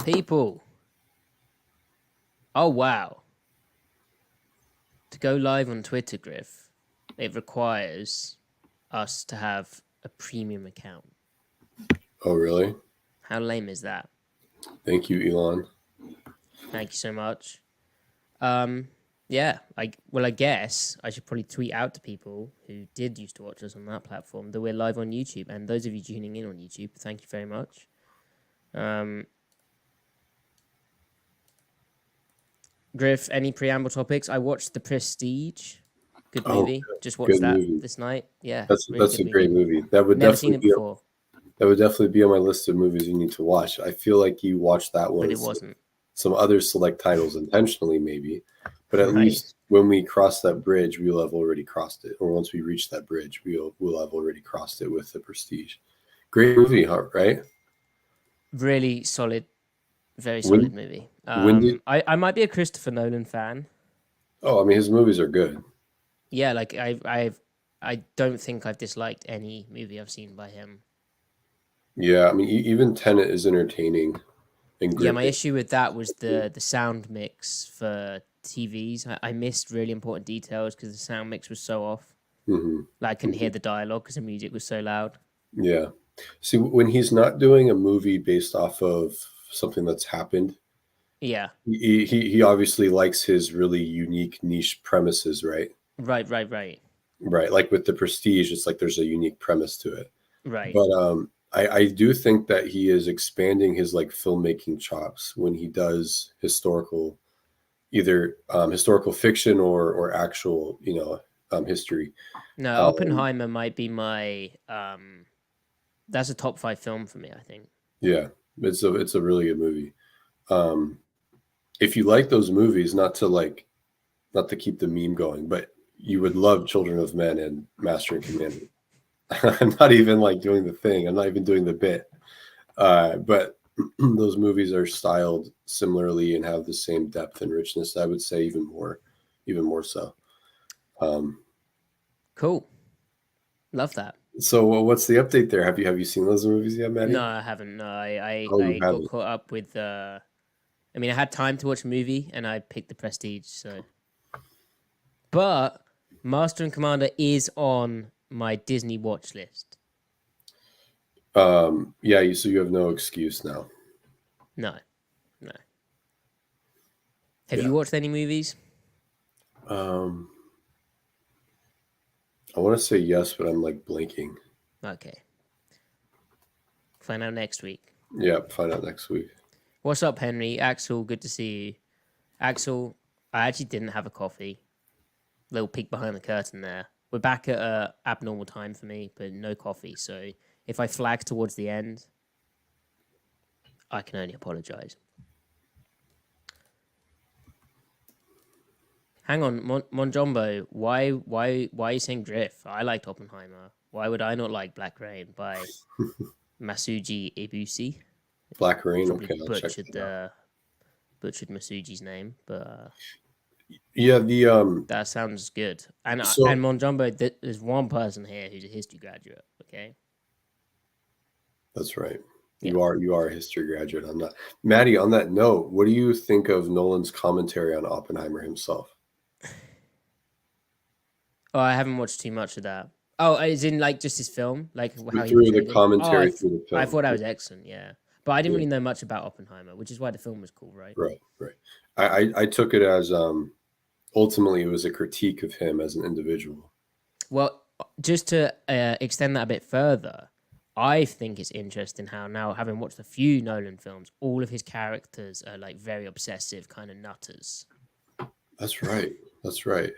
People. Oh, wow. To go live on Twitter, Griff, it requires us to have a premium account. Oh, really? How lame is that? Thank you, Elon. Thank you so much. Yeah, I guess I should probably tweet out to people who did used to watch us on that platform that we're live on YouTube. And those of you tuning in on YouTube, thank you very much. Griff, any preamble topics? I watched The Prestige. Good Oh, movie. Just watched good that movie. this night. Yeah, That's really that's good a great movie. movie. That would Never seen definitely it be before, on my list of movies you need to watch. I feel like you watched that but one, it wasn't. some other select titles intentionally, maybe, but at Right. least when we cross that bridge, we'll have already crossed it. Or once we reach that bridge, we'll have already crossed it with The Prestige. Great movie, huh? Right? Really solid, very solid When movie. when did? I might be a Christopher Nolan fan. Oh, I mean, his movies are good. Yeah, like I don't think I've disliked any movie I've seen by him. Yeah, I mean, even Tenet is entertaining and Yeah, my gripping. issue with that was the sound mix for TVs. I missed really important details because the sound mix was so off. Hmm. Like I couldn't hear the dialogue because the music was so loud. Yeah. See, when he's not doing a movie based off of something that's happened, Yeah. he obviously likes his really unique niche premises, right? Right. Right. Like with The Prestige, it's like there's a unique premise to it. Right. But I do think that he is expanding his like filmmaking chops when he does historical, either historical fiction or actual, history. No, Um, Oppenheimer might be my that's a top 5 film for me, I think. yeah, it's a really good movie. Um, if you like those movies, not to keep the meme going, but you would love Children of Men and Master and Commander. I'm not even like doing the thing. I'm not even doing the bit. But those movies are styled similarly and have the same depth and richness. I would say even more so. Um, Cool. Love that. so what's the update there? Have you seen those movies yet, No, Maddie? I haven't. No, I Oh, you I got haven't. caught up with I mean, I had time to watch a movie and I picked The Prestige, so but Master and Commander is on my Disney watch list. Yeah. So you have no excuse now. No. No. Have Yeah. you watched any movies? Um, I want to say yes, but I'm like blinking. Okay. Find out next week. Yeah. Find out next week. What's up, Henry? Axel, good to see you. Axel, I actually didn't have a coffee. Little peek behind the curtain there. We're back at a abnormal time for me, but no coffee. So if I flag towards the end, I can only apologize. Hang on, Monjombo. Why are you saying Griff? I liked Oppenheimer. Why would I not like Black Rain by Masuji Ibushi? Black Rain. Probably Okay, I'll check it out. butchered Masuji's name, but Yeah. that sounds good. And So Monjumbo, there's one person here who's a history graduate. Okay, that's right. yeah. You are a history graduate. I'm not. Maddie, on that note, what do you think of Nolan's commentary on Oppenheimer himself? Oh, I haven't watched too much of that. Oh, is in like just his film, like how he Through the portrayed it. Oh, commentary through the I film. thought that was excellent. Yeah, but I didn't Yeah, really know much about Oppenheimer, which is why the film was cool, right? right. I took it as ultimately it was a critique of him as an individual. Well, just to extend that a bit further, I think it's interesting how now, having watched a few Nolan films, all of his characters are like very obsessive kind of nutters. That's right. That's right.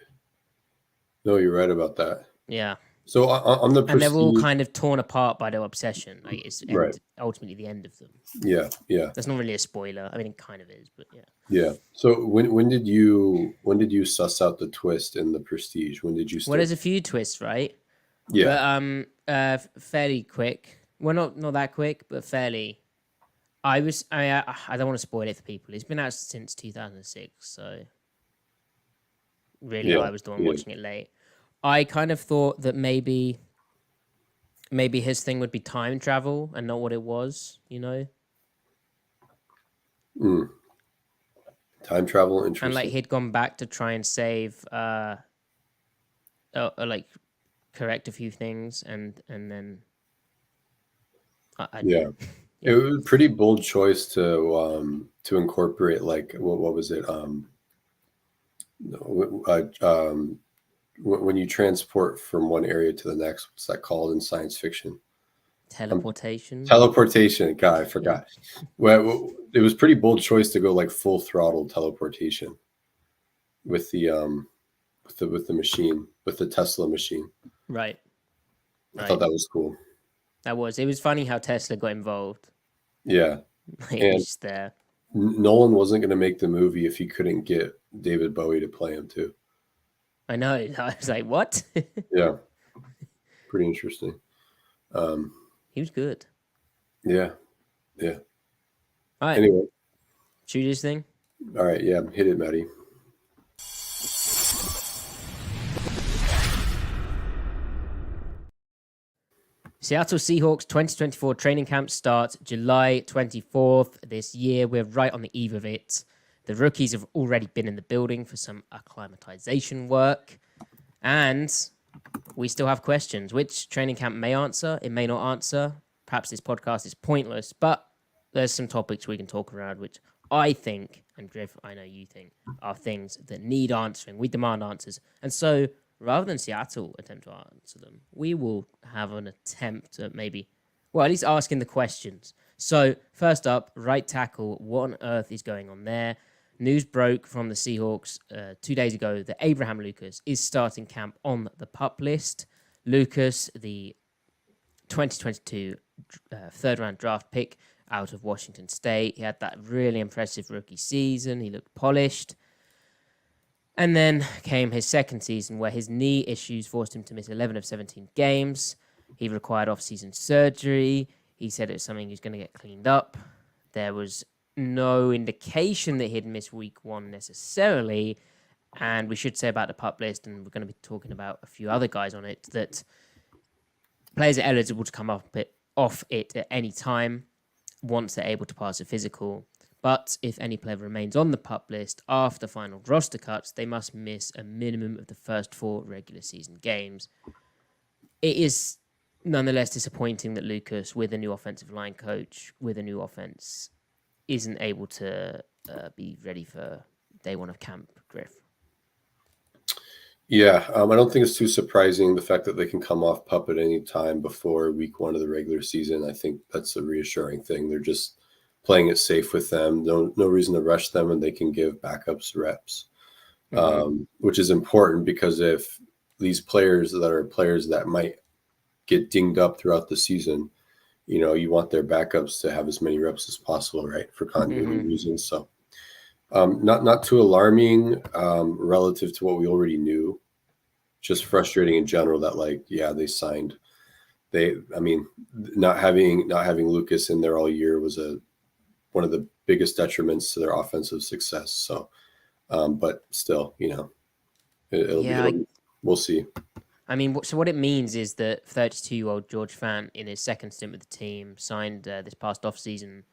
No, you're right about that. Yeah. So on the And they're all Prestige, kind of torn apart by their obsession. Like it's right? ultimately the end of them. Yeah. That's not really a spoiler. I mean, it kind of is, but yeah. Yeah. So when did you suss out the twist in the Prestige? When did you Well, start? there's a few twists, right? Yeah. But fairly quick. Well, not that quick, but fairly. I don't want to spoil it for people. It's been out since 2006, so really Yeah. I was the one Yeah. watching it late. I kind of thought that maybe his thing would be time travel and not what it was, you know? Mm. Time travel, And like interesting. he'd gone back to try and save, like correct a few things, and then I don't Yeah. know. It Yeah, was a pretty bold choice to incorporate like what was it? When you transport from one area to the next, what's that called in science fiction? Um, teleportation. Teleportation. God, I Yeah, forgot. Well, it was pretty bold choice to go like full throttle teleportation with the machine, with the Tesla machine. right, I thought right. that was cool. It was funny how Tesla got involved. Yeah, It was and just there. Nolan wasn't going to make the movie if he couldn't get David Bowie to play him too. I know. I was like, what? Yeah, pretty interesting. Um, He was good. yeah, yeah. All right, Anyway, shoot this thing. all right, yeah, hit it, Matty. Seattle Seahawks 2024 training camp starts July 24th this year. We're right on the eve of it. The rookies have already been in the building for some acclimatization work. And we still have questions, which training camp may answer, it may not answer. Perhaps this podcast is pointless, but there's some topics we can talk around, which I think, and Griff, I know you think, are things that need answering. We demand answers. And so rather than Seattle attempt to answer them, we will have an attempt at maybe, well, at least asking the questions. So, first up, right tackle, what on earth is going on there? News broke from the Seahawks 2 days ago that Abraham Lucas is starting camp on the PUP list. Lucas, the 2022 third round draft pick out of Washington State. He had that really impressive rookie season. He looked polished. And then came his second season where his knee issues forced him to miss 11 of 17 games. He required off-season surgery. He said it was something he was going to get cleaned up. There was no indication that he'd miss week one necessarily. And we should say about the PUP list, and we're going to be talking about a few other guys on it, that players are eligible to come off it at any time once they're able to pass a physical. But if any player remains on the PUP list after final roster cuts, they must miss a minimum of the first 4 regular season games. It is nonetheless disappointing that Lucas, with a new offensive line coach, with a new offense, isn't able to be ready for day one of camp, Griff. Yeah, I don't think it's too surprising the fact that they can come off PUP at any time before week one of the regular season. I think that's a reassuring thing. They're just playing it safe with them. No reason to rush them, and they can give backups reps, which is important because if these players that might get dinged up throughout the season, you want their backups to have as many reps as possible, right, for continuity reasons. So not too alarming relative to what we already knew. Just frustrating in general that they signed. Not having Lucas in there all year was one of the biggest detriments to their offensive success. So, but still, we'll see. I mean, so what it means is that 32-year-old George Fant, in his second stint with the team, signed this past offseason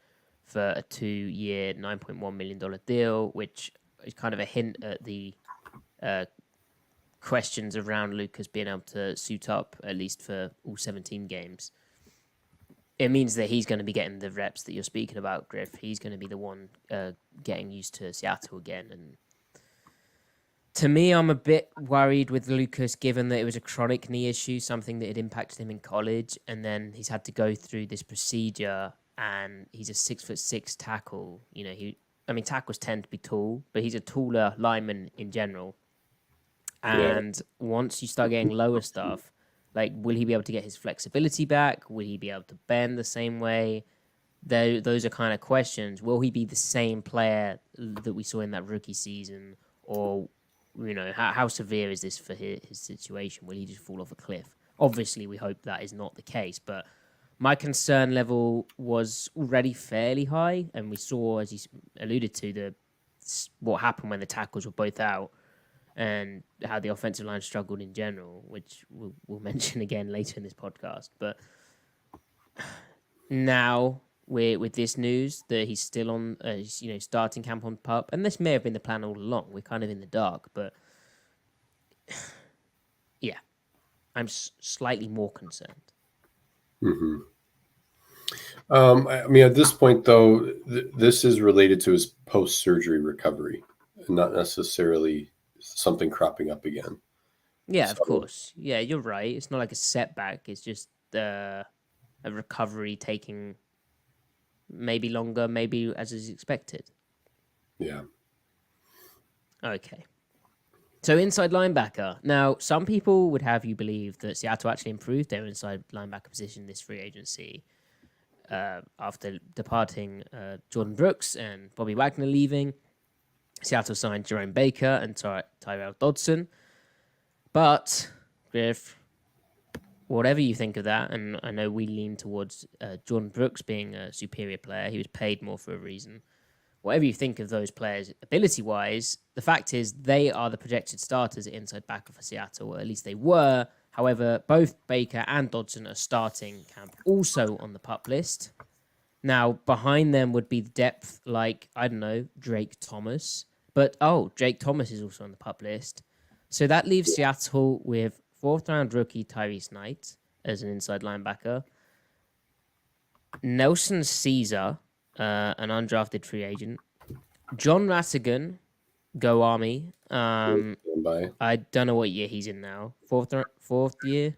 for a 2-year, $9.1 million deal, which is kind of a hint at the questions around Lucas being able to suit up, at least for all 17 games. It means that he's going to be getting the reps that you're speaking about, Griff. He's going to be the one getting used to Seattle again. And to me, I'm a bit worried with Lucas, given that it was a chronic knee issue, something that had impacted him in college, and then he's had to go through this procedure, and he's a 6'6" tackle. Tackles tend to be tall, but he's a taller lineman in general. And once you start getting lower stuff, will he be able to get his flexibility back? Will he be able to bend the same way? Those are kind of questions. Will he be the same player that we saw in that rookie season? Or, how severe is this for his situation? Will he just fall off a cliff? Obviously, we hope that is not the case, but my concern level was already fairly high, and we saw, as you alluded to, what happened when the tackles were both out, and how the offensive line struggled in general, which we'll mention again later in this podcast. But now with this news that he's still on, starting camp on PUP, and this may have been the plan all along. We're kind of in the dark, but yeah, I'm slightly more concerned. Mm-hmm. I mean, at this point, though, this is related to his post-surgery recovery, and not necessarily something cropping up again. Yeah, of course. Yeah, you're right. It's not like a setback. It's just a recovery taking maybe longer, maybe as is expected. Yeah. Okay. So inside linebacker. Now, some people would have you believe that Seattle actually improved their inside linebacker position this free agency after departing Jordan Brooks and Bobby Wagner leaving. Seattle signed Jerome Baker and Tyrell Dodson. But, Griff, whatever you think of that, and I know we lean towards Jordan Brooks being a superior player. He was paid more for a reason. Whatever you think of those players ability-wise, the fact is they are the projected starters at inside backer for Seattle, or at least they were. However, both Baker and Dodson are starting camp also on the PUP list. Now, behind them would be the depth like, I don't know, Drake Thomas. But, Drake Thomas is also on the PUP list. So that leaves Seattle with 4th-round rookie Tyrese Knight as an inside linebacker. Nelson Caesar, an undrafted free agent. John Rattigan, go Army. I don't know what year he's in now. Fourth year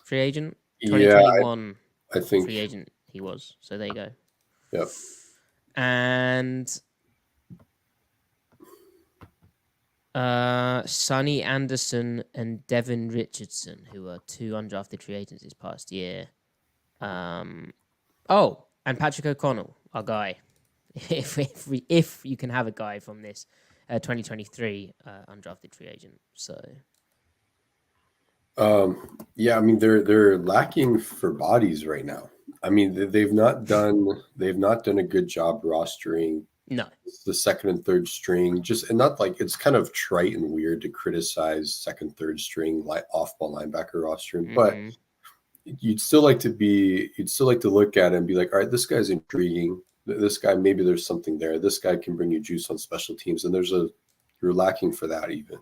free agent? 2021 I think free agent he was. So there you go. Yep. And Sonny Anderson and Devin Richardson, who are 2 undrafted free agents this past year. And Patrick O'Connell, our guy. If you can have a guy from this 2023 undrafted free agent. So yeah, I mean they're lacking for bodies right now. I mean they've not done a good job rostering the second and third string, and not like it's kind of trite and weird to criticize second, third string off-ball linebacker rostering, but you'd still like to look at it and be like, all right, this guy's intriguing. This guy, maybe there's something there. This guy can bring you juice on special teams, and you're lacking for that even.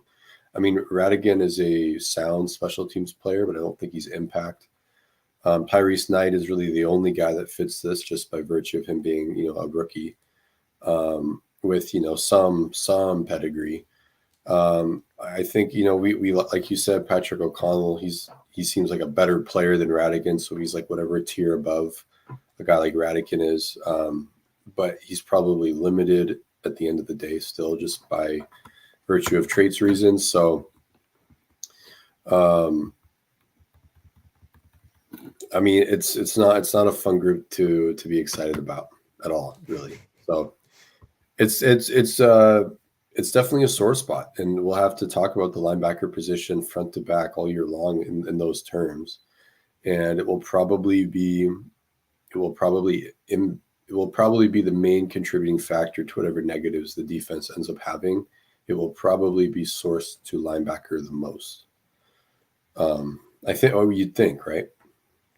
I mean, Rattigan is a sound special teams player, but I don't think he's impact. Tyrese Knight is really the only guy that fits this, just by virtue of him being, a rookie with some pedigree. I think we like you said, Patrick O'Connell. He seems like a better player than Rattigan, so he's like whatever tier above a guy like Rattigan is. But he's probably limited at the end of the day still, just by virtue of traits reasons. So, I mean, it's not a fun group to be excited about at all, really. So, it's definitely a sore spot, and we'll have to talk about the linebacker position front to back all year long in those terms. And it will probably be the main contributing factor to whatever negatives the defense ends up having. It will probably be sourced to linebacker the most. I think, you'd think, right?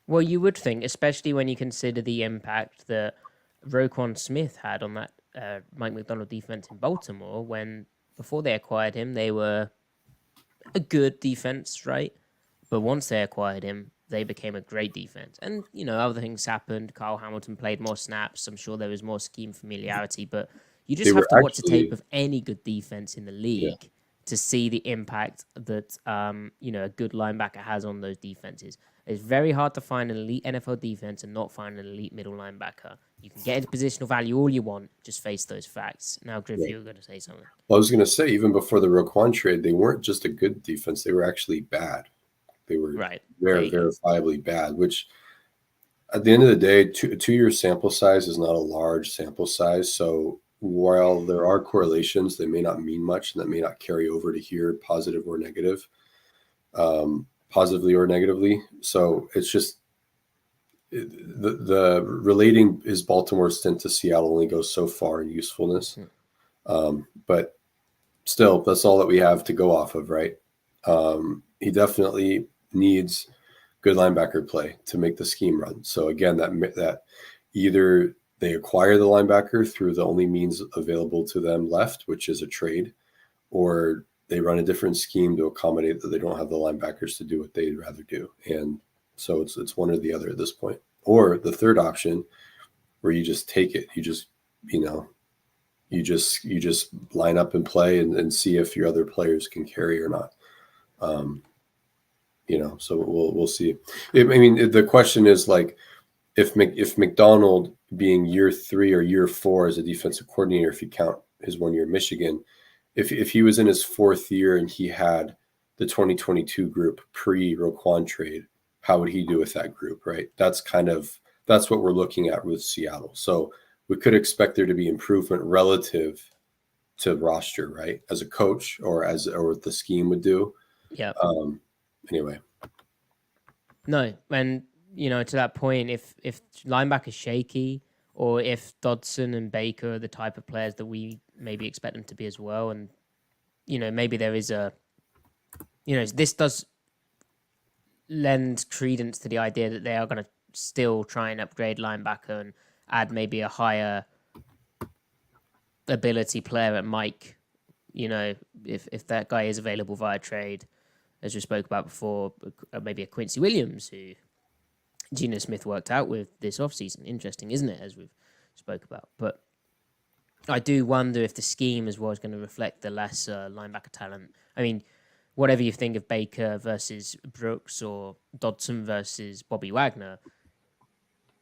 Well, you would think, especially when you consider the impact that Roquan Smith had on that Mike Macdonald defense in Baltimore, when before they acquired him, they were a good defense, right? But once they acquired him, they became a great defense. And, other things happened. Kyle Hamilton played more snaps. I'm sure there was more scheme familiarity, but you just have to watch the tape of any good defense in the league to see the impact that, a good linebacker has on those defenses. It's very hard to find an elite NFL defense and not find an elite middle linebacker. You can get into positional value all you want, just face those facts. Now, Griff, you were going to say something. Well, I was going to say, even before the Roquan trade, they weren't just a good defense. They were actually bad. They were very verifiably bad, which at the end of the day, a 2-year sample size is not a large sample size. So while there are correlations, they may not mean much, and that may not carry over to here, positive or negative. Positively or negatively. So it's just the relating his Baltimore stint to Seattle only goes so far in usefulness. But still, that's all that we have to go off of, right? He definitely needs good linebacker play to make the scheme run. So again, that either they acquire the linebacker through the only means available to them left, which is a trade, or they run a different scheme to accommodate that they don't have the linebackers to do what they'd rather do. And so it's one or the other at this point. Or the third option, where you just take it, you just line up and play and see if your other players can carry or not. So we'll see. I mean, the question is like, if Macdonald being year 3 or year 4 as a defensive coordinator, if you count his 1 year in Michigan, if he was in his 4th year and he had the 2022 group pre-Roquan trade, how would he do with that group, right? That's what we're looking at with Seattle. So we could expect there to be improvement relative to roster, right? As a coach or what the scheme would do. Yeah. Anyway. No, and to that point, if linebacker's shaky, or if Dodson and Baker are the type of players that we maybe expect them to be as well, and maybe there is this does lend credence to the idea that they are going to still try and upgrade linebacker and add maybe a higher ability player at Mike. If that guy is available via trade, as we spoke about before, maybe a Quincy Williams who Geno Smith worked out with this offseason. Interesting, isn't it, as we've spoke about? But I do wonder if the scheme as well is going to reflect the lesser linebacker talent. I mean, whatever you think of Baker versus Brooks or Dodson versus Bobby Wagner,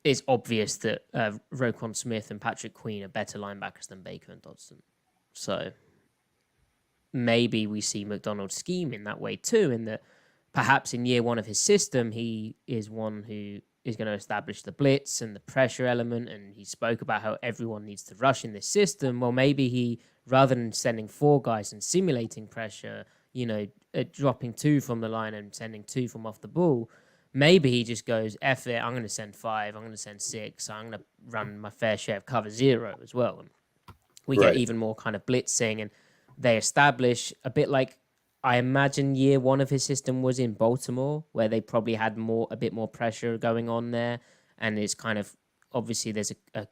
it's obvious that Roquan Smith and Patrick Queen are better linebackers than Baker and Dodson. So maybe we see Macdonald's scheme in that way too, in that perhaps in year 1 of his system, he is one who is going to establish the blitz and the pressure element, and he spoke about how everyone needs to rush in this system. Well, maybe he, rather than sending 4 guys and simulating pressure, dropping 2 from the line and sending 2 from off the ball, maybe he just goes, F it, I'm going to send 5, I'm going to send 6, I'm going to run my fair share of cover 0 as well. And we get even more kind of blitzing, and they establish a bit like, I imagine year 1 of his system was in Baltimore, where they probably had a bit more pressure going on there. And it's kind of, obviously there's a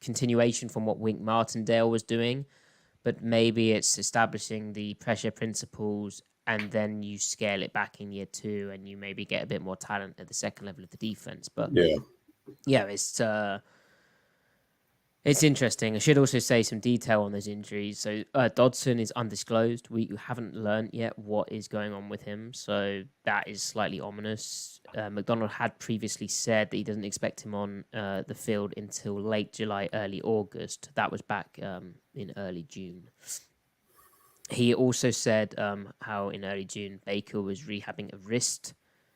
continuation from what Wink Martindale was doing, but maybe it's establishing the pressure principles, and then you scale it back in year 2 and you maybe get a bit more talent at the second level of the defense. But it's interesting. I should also say some detail on those injuries. So Dodson is undisclosed. We haven't learned yet what is going on with him. So that is slightly ominous. Macdonald had previously said that he doesn't expect him on the field until late July, early August. That was back in early June. He also said how in early June, Baker was rehabbing a wrist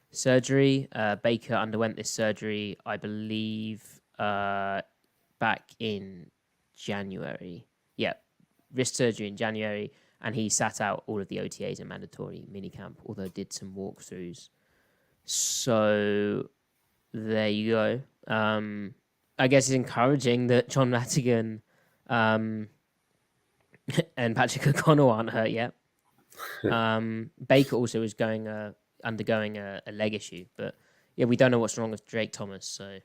surgery. Baker underwent this surgery, I believe, back in January. Yeah, wrist surgery in January, and he sat out all of the OTAs and mandatory minicamp, although did some walkthroughs. So there you go. I guess it's encouraging that John Rattigan and Patrick O'Connell aren't hurt yet. Baker also is undergoing a leg issue, but yeah, we don't know what's wrong with Drake Thomas, so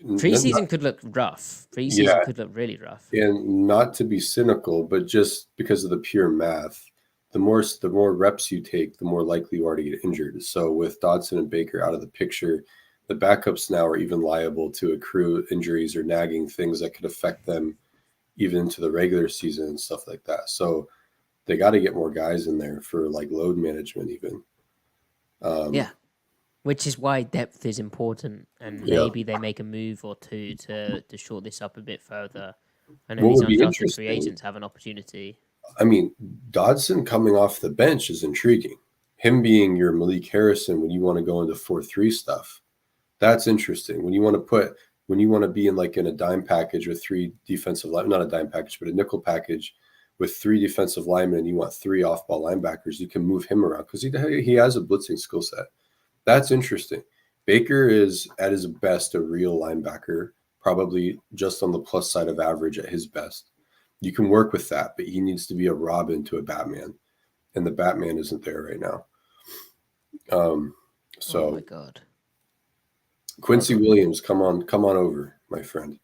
preseason could look rough. Preseason could look really rough. And not to be cynical, but just because of the pure math, the more reps you take, the more likely you are to get injured. So with Dodson and Baker out of the picture, the backups now are even liable to accrue injuries or nagging things that could affect them even into the regular season and stuff like that. So they got to get more guys in there for like load management even. Which is why depth is important, and maybe they make a move or two to short this up a bit further. I know these undrafted free agents have an opportunity. I mean, Dodson coming off the bench is intriguing. Him being your Malik Harrison when you want to go into 4-3 stuff, that's interesting. When you want to be in a dime package with 3 defensive line, not a dime package, but a nickel package with 3 defensive linemen, and you want 3 off-ball linebackers, you can move him around because he has a blitzing skill set. That's interesting. Baker is at his best a real linebacker, probably just on the plus side of average at his best. You can work with that, but he needs to be a Robin to a Batman, and the Batman isn't there right now. Oh my God. Quincy Williams, come on over, my friend.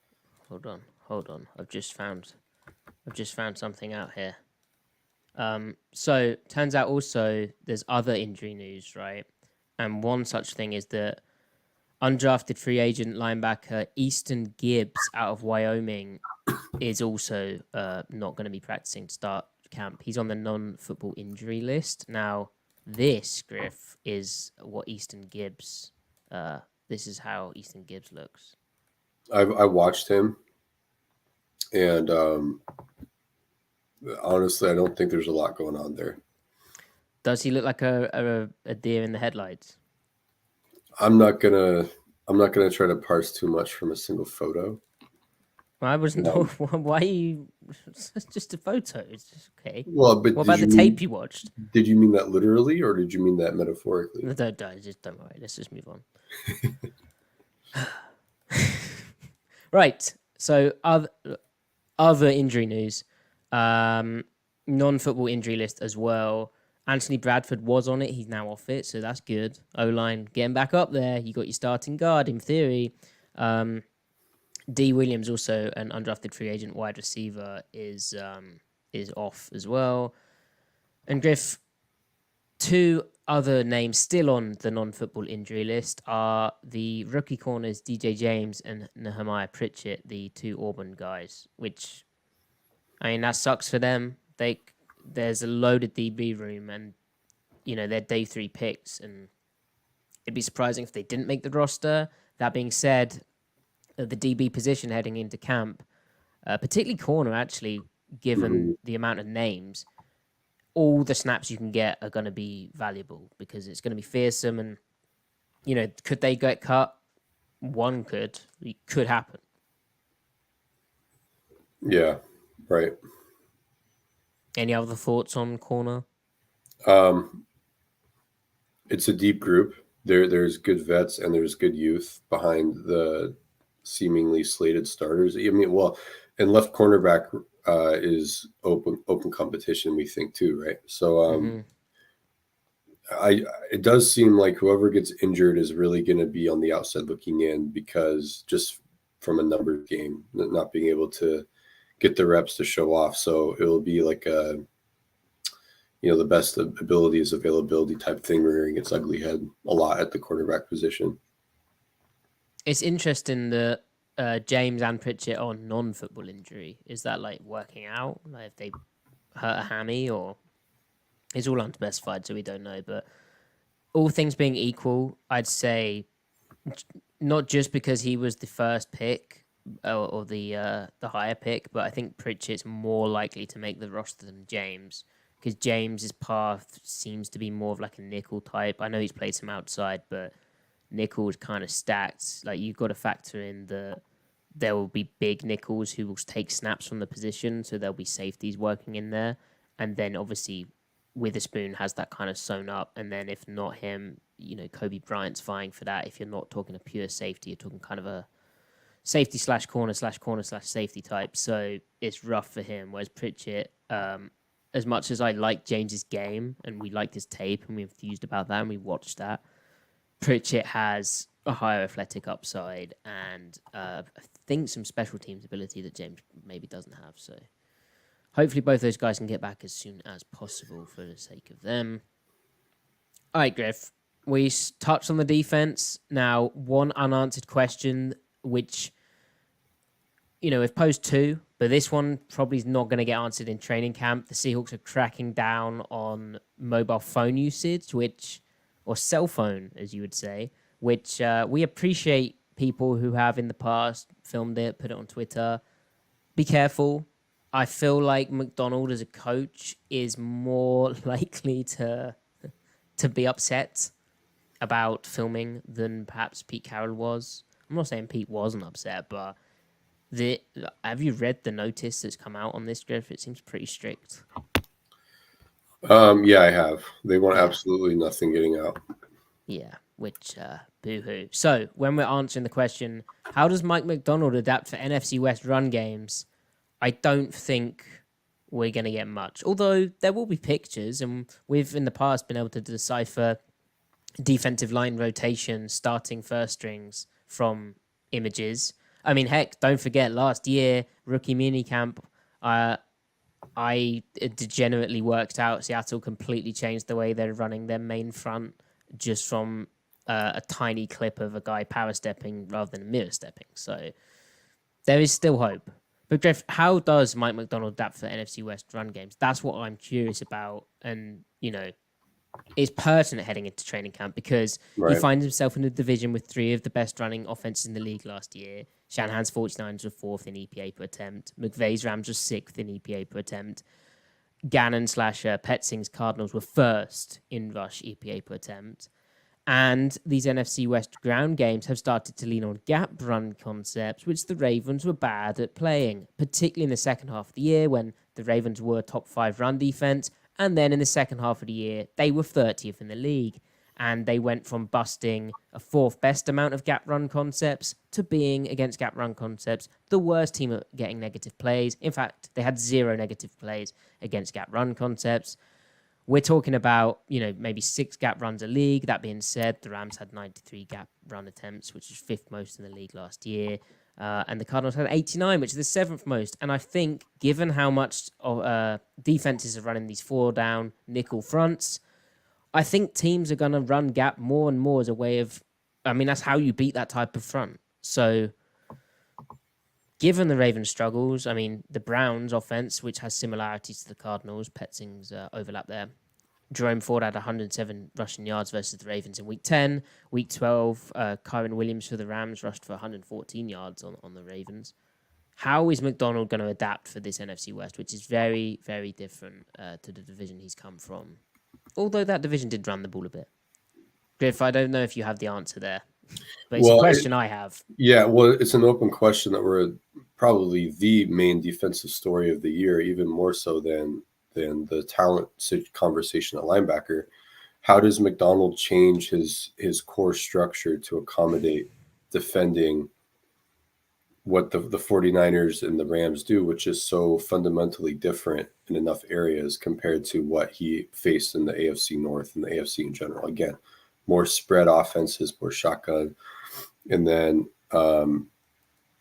Hold on. I've just found something out here. So turns out also there's other injury news, right? And one such thing is that undrafted free agent linebacker Easton Gibbs out of Wyoming is also not going to be practicing to start camp. He's on the non-football injury list. Now, this, Griff, is what Easton Gibbs... this is how Easton Gibbs looks. I watched him, and honestly, I don't think there's a lot going on there. Does he look like a deer in the headlights? I'm not gonna try to parse too much from a single photo. I wasn't. No. Why are you? It's just a photo. It's just okay. Well, but what about the tape you watched? Did you mean that literally, or did you mean that metaphorically? No, don't worry. Let's just move on. Right. So other injury news, non-football injury list as well. Anthony Bradford was on it. He's now off it, so that's good. O-line getting back up there. You got your starting guard in theory. D. Williams, also an undrafted free agent wide receiver, is off as well. And Griff, two other names still on the non-football injury list are the rookie corners DJ James and Nehemiah Pritchett, the two Auburn guys, which, I mean, that sucks for them. There's a loaded DB room, and, you know, they're day 3 picks, and it'd be surprising if they didn't make the roster. That being said, the DB position heading into camp, particularly corner, actually, given the amount of names, all the snaps you can get are going to be valuable because it's going to be fearsome. And, you know, could they get cut? One could. It could happen. Yeah, right. Any other thoughts on corner? It's a deep group. There's good vets and there's good youth behind the seemingly slated starters. I mean, well, and left cornerback is open competition, we think, too, right? So it does seem like whoever gets injured is really going to be on the outside looking in, because just from a numbers game, not being able to get the reps to show off. So it'll be like a, you know, the best ability is availability type thing, rearing its ugly head a lot at the quarterback position. It's interesting that James and Pritchett on non-football injury. Is that like working out? Like if they hurt a hammy, or it's all unspecified, so we don't know. But all things being equal, I'd say not just because he was the first pick or the higher pick, but I think Pritchett's more likely to make the roster than James, because James's path seems to be more of like a nickel type. I know he's played some outside, but nickel is kind of stacked. Like, you've got to factor in that there will be big nickels who will take snaps from the position, so there'll be safeties working in there. And then obviously Witherspoon has that kind of sewn up, and then if not him, you know, Kobe Bryant's vying for that. If you're not talking a pure safety, you're talking kind of a safety slash corner slash safety type. So it's rough for him. Whereas Pritchett, as much as I like James's game and we liked his tape and we enthused about that and we watched that, Pritchett has a higher athletic upside and I think some special teams ability that James maybe doesn't have. So hopefully both those guys can get back as soon as possible for the sake of them. All right, Griff, we touched on the defense. Now, one unanswered question, which, you know, we've posed two, but this one probably is not going to get answered in training camp. The Seahawks are cracking down on mobile phone usage, or cell phone, as you would say, which we appreciate people who have in the past filmed it, put it on Twitter. Be careful. I feel like Macdonald as a coach is more likely to be upset about filming than perhaps Pete Carroll was. I'm not saying Pete wasn't upset, but have you read the notice that's come out on this, Griff? It seems pretty strict. Yeah, I have. They want absolutely nothing getting out. Yeah, which boo-hoo. So when we're answering the question, how does Mike Macdonald adapt for NFC West run games? I don't think we're going to get much. Although there will be pictures, and we've in the past been able to decipher defensive line rotation, starting first strings from images. I mean, heck, don't forget last year, rookie minicamp, I degenerately worked out. Seattle completely changed the way they're running their main front just from a tiny clip of a guy power stepping rather than mirror stepping. So there is still hope. But Griff, how does Mike Macdonald adapt for NFC West run games? That's what I'm curious about. And, it's pertinent heading into training camp because he finds himself in a division with 3 of the best running offenses in the league last year. Shanahan's 49ers were 4th in EPA per attempt. McVay's Rams were 6th in EPA per attempt. Gannon / Petzing's Cardinals were 1st in rush EPA per attempt. And these NFC West ground games have started to lean on gap run concepts, which the Ravens were bad at playing, particularly in the second half of the year when the Ravens were top 5 run defense. And then in the second half of the year, they were 30th in the league. And they went from busting a 4th best amount of gap run concepts to being, against gap run concepts, the worst team at getting negative plays. In fact, they had 0 negative plays against gap run concepts. We're talking about, maybe 6 gap runs a league. That being said, the Rams had 93 gap run attempts, which is 5th most in the league last year. And the Cardinals had 89, which is the 7th most. And I think, given how much defenses are running these 4-down nickel fronts, I think teams are going to run gap more and more as a way of... that's how you beat that type of front. So, given the Ravens' struggles, the Browns' offense, which has similarities to the Cardinals, Petzing's overlap there. Jerome Ford had 107 rushing yards versus the Ravens in Week 10. Week 12, Kyron Williams for the Rams rushed for 114 yards on the Ravens. How is Macdonald going to adapt for this NFC West, which is very, very different to the division he's come from? Although that division did run the ball a bit. Griff, I don't know if you have the answer there, but it's a question I have. Yeah, well, it's an open question that we're probably the main defensive story of the year, even more so than the talent conversation at linebacker. How does Macdonald change his core structure to accommodate defending what the 49ers and the Rams do, which is so fundamentally different in enough areas compared to what he faced in the AFC North and the AFC in general? Again, more spread offenses, more shotgun, and then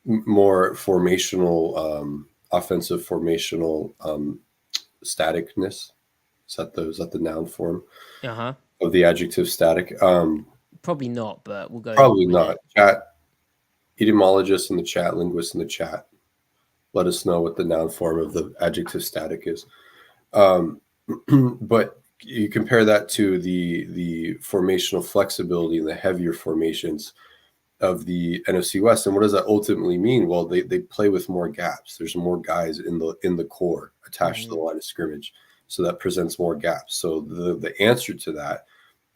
more formational, offensive formational staticness. Is that the noun form of the adjective static? Probably not, but we'll go. Probably not. Chat, etymologists in the chat, linguists in the chat, let us know what the noun form of the adjective static is. But you compare that to the formational flexibility and the heavier formations of the NFC West, and what does that ultimately mean? Well, they play with more gaps. There's more guys in the core attached to the line of scrimmage, so that presents more gaps. So the answer to that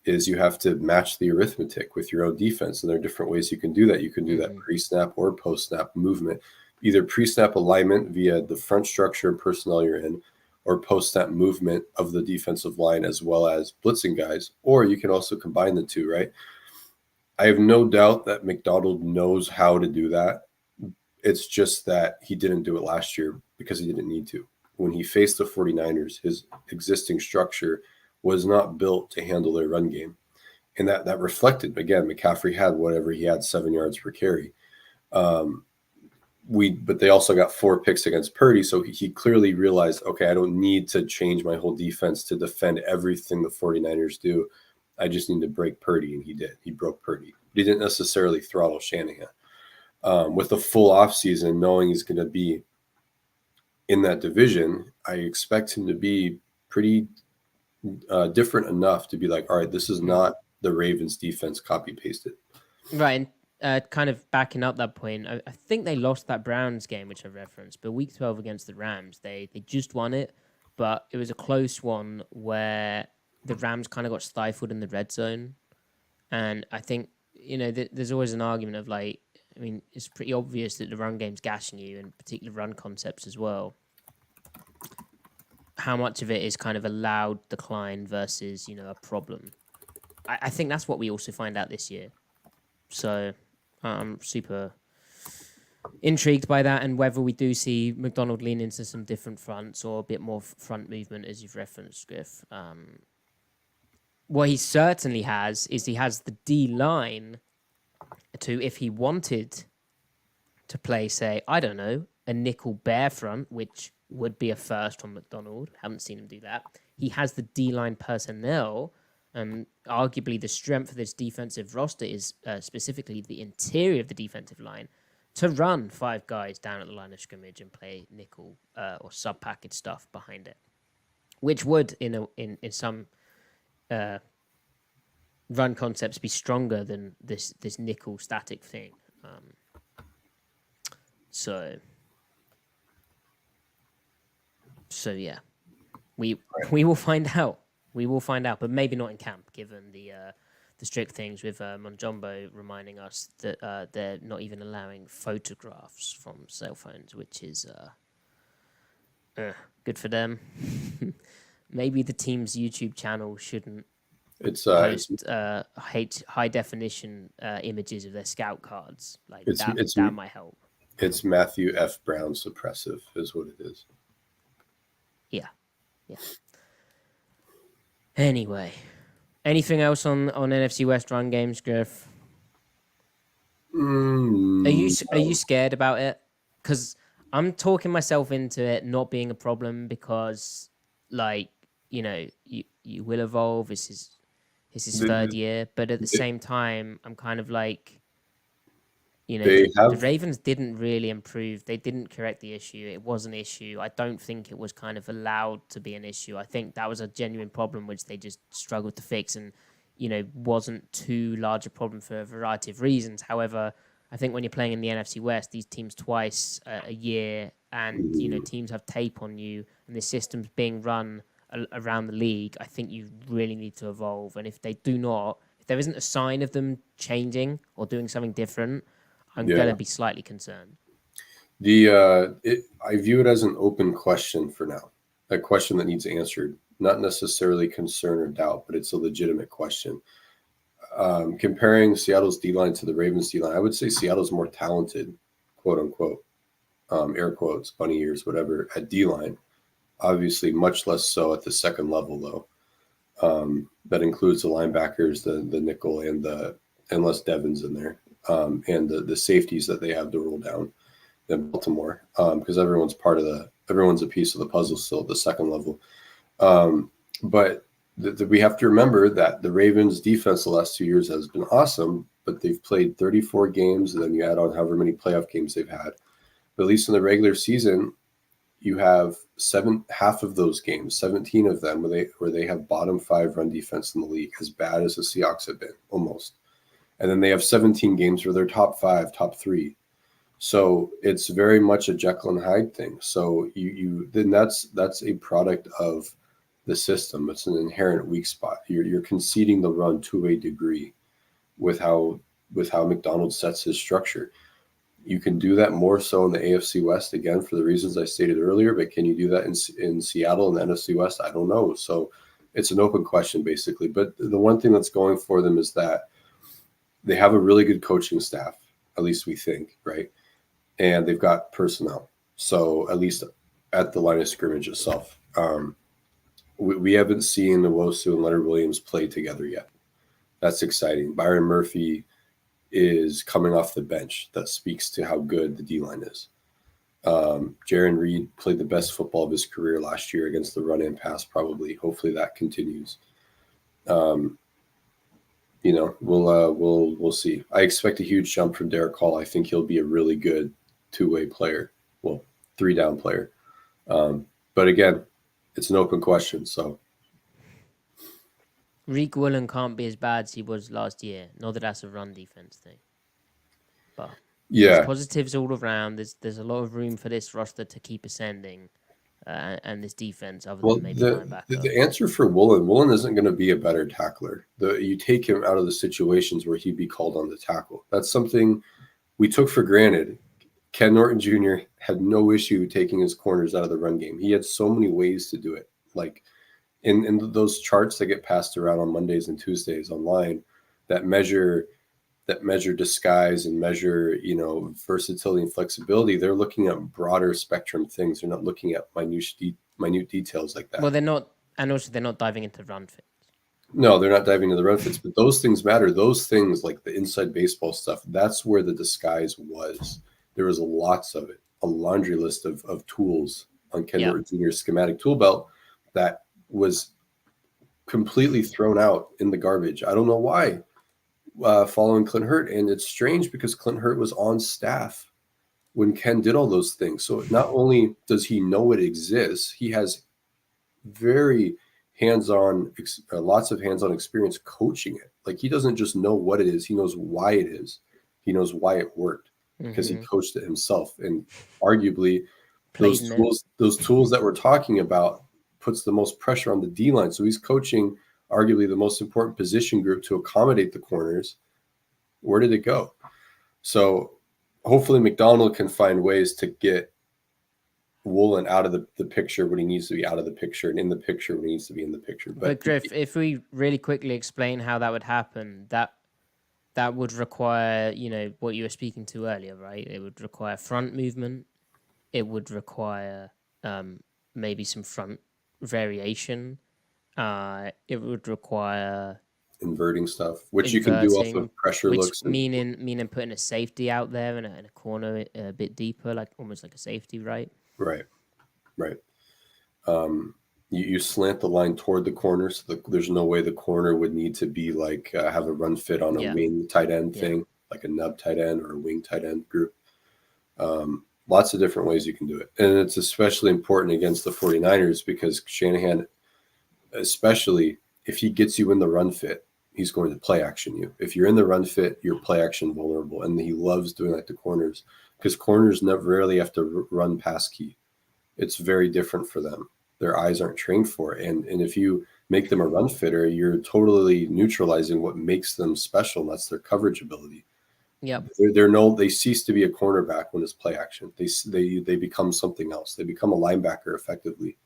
is you have to match the arithmetic with your own defense, and there are different ways you can do that. You can do that pre-snap or post-snap movement, either pre-snap alignment via the front structure and personnel you're in, or post-snap movement of the defensive line as well as blitzing guys, or you can also combine the two, right? I have no doubt that Macdonald knows how to do that. It's just that he didn't do it last year because he didn't need to. When he faced the 49ers, his existing structure was not built to handle their run game. And that reflected, again, McCaffrey had whatever he had, 7 yards per carry. But they also got 4 picks against Purdy, so he clearly realized, okay, I don't need to change my whole defense to defend everything the 49ers do. I just need to break Purdy, and he did. He broke Purdy. But he didn't necessarily throttle Shanahan. With a full offseason, knowing he's going to be in that division, I expect him to be pretty different enough to be like, all right, this is not the Ravens defense copy-pasted. Right, and kind of backing up that point, I think they lost that Browns game, which I referenced, but Week 12 against the Rams, they just won it, but it was a close one where the Rams kind of got stifled in the red zone. And I think, there's always an argument of it's pretty obvious that the run game's gashing you, and particular run concepts as well. How much of it is kind of a loud decline versus, a problem? I think that's what we also find out this year. So I'm super intrigued by that, and whether we do see Macdonald lean into some different fronts or a bit more front movement, as you've referenced, Griff. What he certainly has is he has the D-line to if he wanted to play, say, I don't know, a nickel bear front, which would be a first on Macdonald. Haven't seen him do that. He has the D-line personnel, and arguably the strength of this defensive roster is specifically the interior of the defensive line, to run 5 guys down at the line of scrimmage and play nickel or sub-package stuff behind it, which would, in some run concepts, be stronger than this nickel static thing. So yeah, we will find out. We will find out, but maybe not in camp, given the strict things with Monjombo reminding us that they're not even allowing photographs from cell phones, which is good for them. Maybe the team's YouTube channel shouldn't post high definition images of their scout cards. Like that might help. It's Matthew F. Brown suppressive, is what it is. Yeah. Anyway, anything else on NFC West run games, Griff? Are you scared about it? Because I'm talking myself into it not being a problem because, like, you will evolve. This is his third year, but at the same time, I'm kind of like, the Ravens didn't really improve. They didn't correct the issue. It was an issue. I don't think it was kind of allowed to be an issue. I think that was a genuine problem which they just struggled to fix and, wasn't too large a problem for a variety of reasons. However, I think when you're playing in the NFC West, these teams twice a year and, teams have tape on you and the system's being run around the league, I think you really need to evolve. And if they do not, if there isn't a sign of them changing or doing something different, I'm going to be slightly concerned. I view it as an open question for now, a question that needs answered, not necessarily concern or doubt, but it's a legitimate question. Comparing Seattle's D-line to the Ravens D-line, I would say Seattle's more talented, quote unquote, air quotes, bunny ears, whatever, at D-line. Obviously, much less so at the second level, though. That includes the linebackers, the nickel, and unless Devin's in there. And the safeties that they have to roll down in Baltimore, because everyone's a piece of the puzzle still at the second level. But we have to remember that the Ravens defense the last 2 years has been awesome, but they've played 34 games, and then you add on however many playoff games they've had. But at least in the regular season, you have half of those games, 17 of them, where they have bottom 5 run defense in the league, as bad as the Seahawks have been, almost. And then they have 17 games where they're top 5, top 3. So it's very much a Jekyll and Hyde thing. So then that's a product of the system. It's an inherent weak spot. You're conceding the run to a degree with how Macdonald sets his structure. You can do that more so in the AFC West, again, for the reasons I stated earlier, but can you do that in Seattle and the NFC West? I don't know. So it's an open question, basically. But the one thing that's going for them is that they have a really good coaching staff, at least we think, right? And they've got personnel. So at least at the line of scrimmage itself. We haven't seen Nwosu and Leonard Williams play together yet. That's exciting. Byron Murphy is coming off the bench. That speaks to how good the D-line is. Jaron Reed played the best football of his career last year against the run and pass, probably. Hopefully that continues. We'll see. I expect a huge jump from Derek Hall. I think he'll be a really good two-way player. Well, 3-down player. But again, it's an open question. So Reek Woolen can't be as bad as he was last year. Not that that's a run defense thing. But there's positives all around. There's a lot of room for this roster to keep ascending. And this defense, other than maybe linebacker. The answer for Woolen isn't going to be a better tackler. You take him out of the situations where he'd be called on to tackle. That's something we took for granted. Ken Norton Jr. had no issue taking his corners out of the run game. He had so many ways to do it. Like in those charts that get passed around on Mondays and Tuesdays online that measure disguise and measure, versatility and flexibility, they're looking at broader spectrum things. They're not looking at minute details like that. Well, they're not, and also they're not diving into run fits. No, they're not diving into the run fits, but those things matter. Those things like the inside baseball stuff, that's where the disguise was. There was lots of it, a laundry list of tools on Ken Yeah. Norton Jr.'s schematic tool belt that was completely thrown out in the garbage. I don't know why, following Clint Hurt. And it's strange because Clint Hurt was on staff when Ken did all those things. So not only does he know it exists, he has very hands-on, lots of hands-on experience coaching it. Like he doesn't just know what it is; he knows why it is. He knows why it worked because he coached it himself. And arguably, Played in it. those tools that we're talking about puts the most pressure on the D line. So he's coaching arguably the most important position group to accommodate the corners. Where did it go? So hopefully Macdonald can find ways to get Woolen out of the picture when he needs to be out of the picture and in the picture when he needs to be in the picture. But Griff, if we really quickly explain how that would happen, that would require, what you were speaking to earlier, right? It would require front movement. It would require maybe some front variation. It would require inverting stuff, which you can do off of pressure looks. Meaning putting a safety out there in a corner a bit deeper, like almost like a safety, right? Right. You slant the line toward the corner, so there's no way the corner would need to be like have a run fit on a wing tight end thing, like a nub tight end or a wing tight end group. Lots of different ways you can do it. And it's especially important against the 49ers because Shanahan, especially if he gets you in the run fit, he's going to play action you. If you're in the run fit, you're play action vulnerable. And he loves doing that to corners because corners never rarely have to run pass key. It's very different for them. Their eyes aren't trained for it. And if you make them a run fitter, you're totally neutralizing what makes them special. And that's their coverage ability. Yep. They cease to be a cornerback when it's play action. They become something else. They become a linebacker effectively.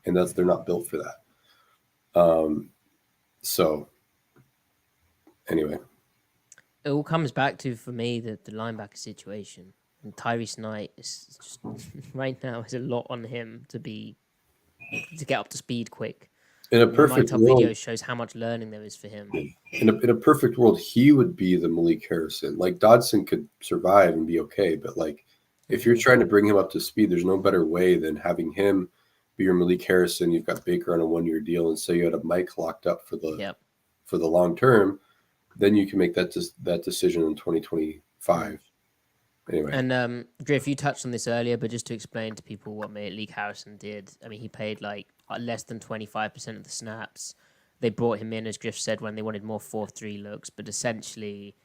And they're not built for that. So anyway. It all comes back to, for me, the linebacker situation. And Tyrese Knight is just right now is a lot on him to get up to speed quick. In a perfect world, video shows how much learning there is for him. In a perfect world, he would be the Malik Harrison. Like Dodson could survive and be okay, but like if you're trying to bring him up to speed, there's no better way than having him be your Malik Harrison. You've got Baker on a 1-year deal, and say you had a Mike locked up for the long term. Then you can make that decision in 2025. Anyway. And Griff, you touched on this earlier, but just to explain to people what Malik Harrison did, I mean, he played like less than 25% of the snaps. They brought him in, as Griff said, when they wanted more 4-3 looks, but essentially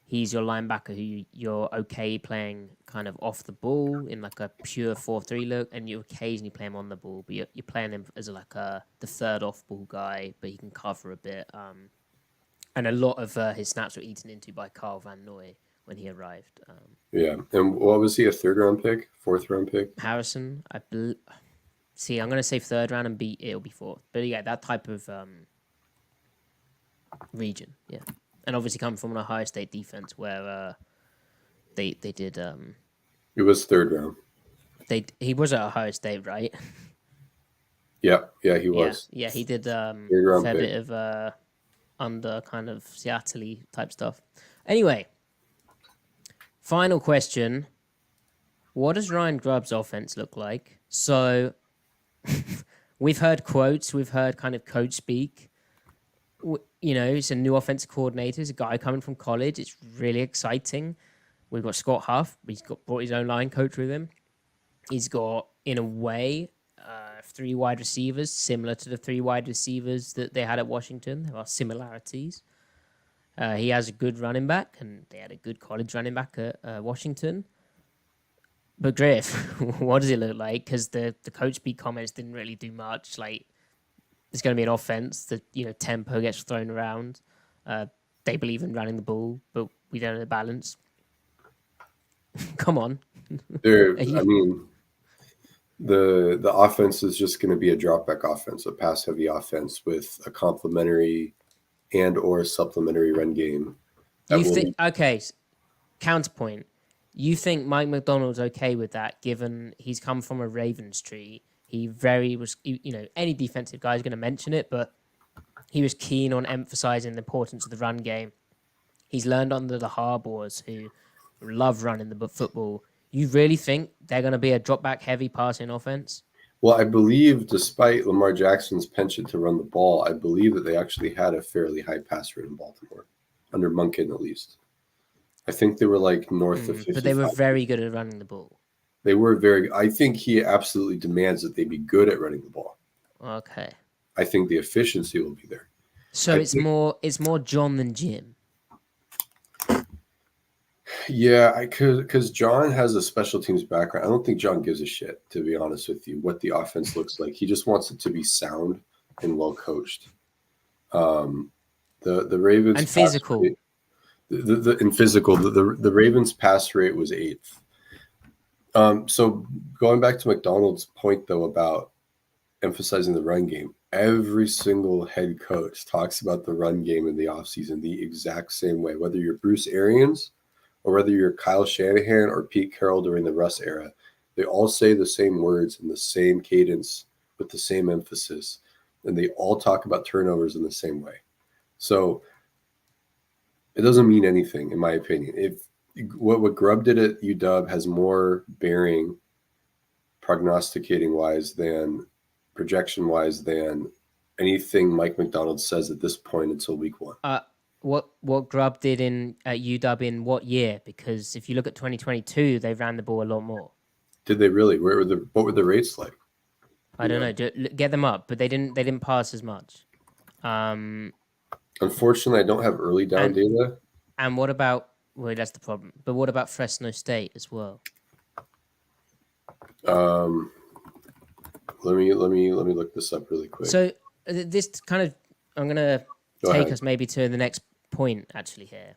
he's your linebacker who you're okay playing kind of off the ball in like a pure 4-3 look, and you occasionally play him on the ball, but you're playing him as the third off ball guy, but he can cover a bit. And a lot of his snaps were eaten into by Carl Van Noy when he arrived. And what was he, a 3rd round pick, 4th round pick? Harrison, see, I'm going to say 3rd round and it'll be 4th. But yeah, that type of region, yeah. And obviously coming from an Ohio State defense where they did... it was 3rd round. He was at Ohio State, right? Yeah, he was. Yeah, he did a fair bit of under kind of Seattle-y type stuff. Anyway, final question. What does Ryan Grubb's offense look like? So we've heard quotes, we've heard kind of coach speak. It's a new offensive coordinator. It's a guy coming from college. It's really exciting. We've got Scott Huff. He's brought his own line coach with him. He's got, in a way, 3 wide receivers, similar to the 3 wide receivers that they had at Washington. There are similarities. He has a good running back, and they had a good college running back at Washington. But Griff, what does it look like? Because the coach speak comments didn't really do much. Like, it's going to be an offense that, tempo gets thrown around. They believe in running the ball, but we don't have the balance. Come on. The offense is just going to be a drop back offense, a pass heavy offense with a complementary and or supplementary run game. Okay, counterpoint. You think Mike Macdonald's okay with that, given he's come from a Ravens tree? Any defensive guy is going to mention it, but He was keen on emphasizing the importance of the run game. He's learned under the Harbours, who love running the football. You really think they're going to be a drop back heavy passing offense? Well, I believe despite Lamar Jackson's penchant to run the ball, I believe that they actually had a fairly high pass rate in Baltimore, under Monken at least. I think they were like north of 55. But they were very good at running the ball. They were very. I think he absolutely demands that they be good at running the ball. Okay. I think the efficiency will be there. So it's more John than Jim. Yeah, because John has a special teams background. I don't think John gives a shit, to be honest with you, what the offense looks like. He just wants it to be sound and well coached. The Ravens and physical. Rate, the Ravens pass rate was 8th. So going back to Macdonald's point though about emphasizing the run game, every single head coach talks about the run game in the offseason the exact same way, whether you're Bruce Arians or whether you're Kyle Shanahan or Pete Carroll during the Russ era. They all say the same words in the same cadence with the same emphasis, and they all talk about turnovers in the same way. So it doesn't mean anything, in my opinion. If what Grubb did at UW has more bearing prognosticating-wise than projection-wise than anything Mike Macdonald says at this point until week 1. What Grubb did at UW in what year? Because if you look at 2022, they ran the ball a lot more. Did they really? What were the rates like? I don't know. Get them up, but they didn't pass as much. Unfortunately, I don't have early down data. And what about? Well, that's the problem. But what about Fresno State as well? Let me look this up really quick. So this kind of I'm gonna take us maybe to the next point actually here.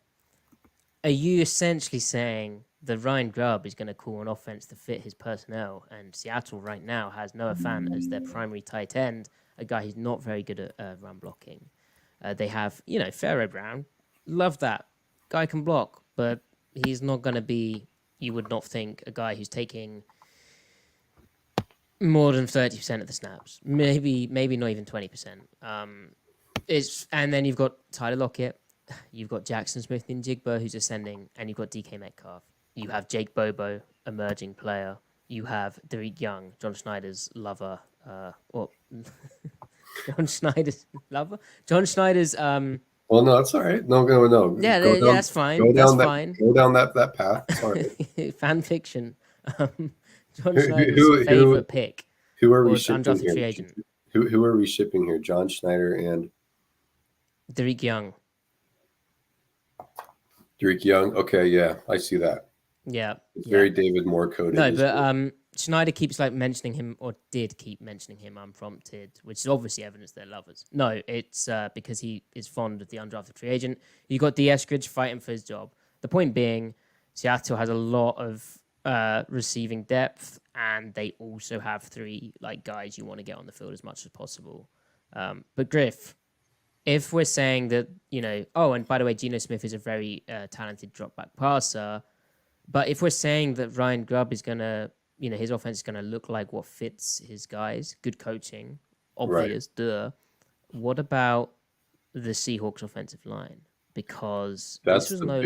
Are you essentially saying that Ryan Grubb is going to call an offense to fit his personnel, and Seattle right now has Noah Fant as their primary tight end, a guy who's not very good at run blocking? They have, Pharaoh Brown. Love that. Guy can block, but he's not going to be, you would not think, a guy who's taking more than 30% of the snaps. Maybe not even 20%. And then you've got Tyler Lockett, you've got Jackson Smith-Njigba, who's ascending, and you've got DK Metcalf. You have Jake Bobo, emerging player. You have Derek Young, John Schneider's lover. John Schneider's lover? John Schneider's... Well, no, that's all right. No. Yeah, that's fine. That's fine. Go down that path. Sorry. Fan fiction. John Schneider's favorite pick. Who are we shipping undrafted here? Free agent. Who are we shipping here? John Schneider and Derek Young. Derek Young. Okay, yeah, I see that. Yeah, it's very David Moore coded. No, but Schneider keeps mentioning him, or did keep mentioning him unprompted, which is obviously evidence they're lovers. No, it's because he is fond of the undrafted free agent. You got D. Eskridge fighting for his job. The point being, Seattle has a lot of receiving depth, and they also have 3 guys you want to get on the field as much as possible. But Griff, if we're saying that, and by the way, Geno Smith is a very talented drop back passer, but if we're saying that Ryan Grubb is going to, his offense is going to look like what fits his guys, good coaching, obvious, duh. What about the Seahawks offensive line? Because that's this was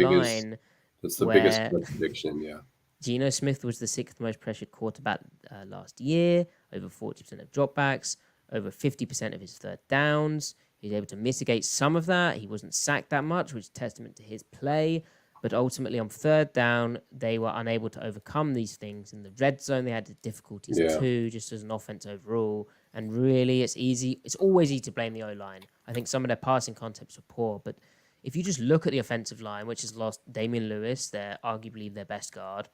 biggest contradiction, yeah. Geno Smith was the 6th most pressured quarterback last year, over 40% of dropbacks, over 50% of his third downs. He was able to mitigate some of that. He wasn't sacked that much, which is testament to his play. But ultimately, on third down, they were unable to overcome these things. In the red zone, they had difficulties too, just as an offense overall. And really, it's easy. It's always easy to blame the O-line. I think some of their passing concepts were poor. But if you just look at the offensive line, which has lost Damian Lewis, they're arguably their best guard,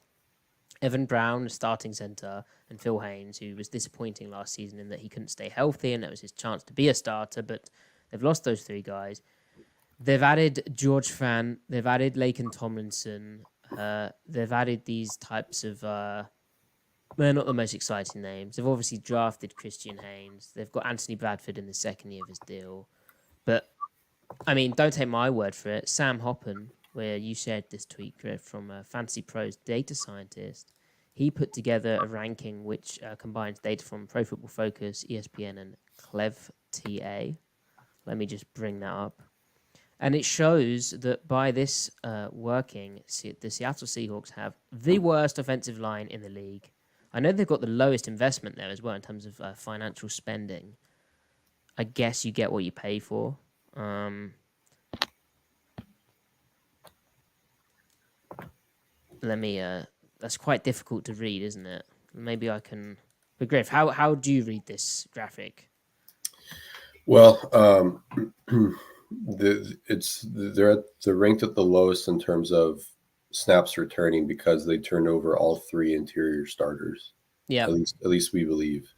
Evan Brown, the starting center, and Phil Haynes, who was disappointing last season in that he couldn't stay healthy, and that was his chance to be a starter. But they've lost those 3 guys. They've added George Fant. They've added Laken Tomlinson. They've added these types of... they're not the most exciting names. They've obviously drafted Christian Haynes. They've got Anthony Bradford in the 2nd year of his deal. But, don't take my word for it. Sam Hoppen, where you shared this tweet, Griff, from Fantasy Pros data scientist, he put together a ranking which combines data from Pro Football Focus, ESPN, and ClevTA. Let me just bring that up. And it shows that by this working, the Seattle Seahawks have the worst offensive line in the league. I know they've got the lowest investment there as well in terms of financial spending. I guess you get what you pay for. Let me. That's quite difficult to read, isn't it? Maybe I can. But Griff, how do you read this graphic? Well, they're ranked at the lowest in terms of snaps returning because they turned over all three interior starters. Yeah. At least we believe.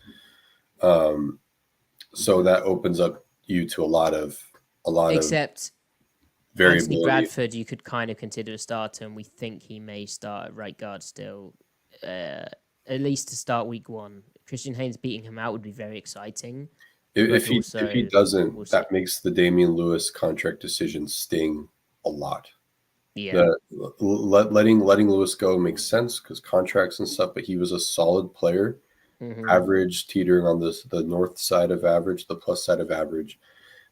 So that opens up you to a lot of Except variability. Anthony Bradford, you could kind of consider a starter, and we think he may start at right guard still, at least to start week 1. Christian Haynes beating him out would be very exciting. If he doesn't, that makes the Damian Lewis contract decision sting a lot. Yeah, letting Lewis go makes sense because contracts and stuff, but he was a solid player, average, teetering on the north side of average, the plus side of average.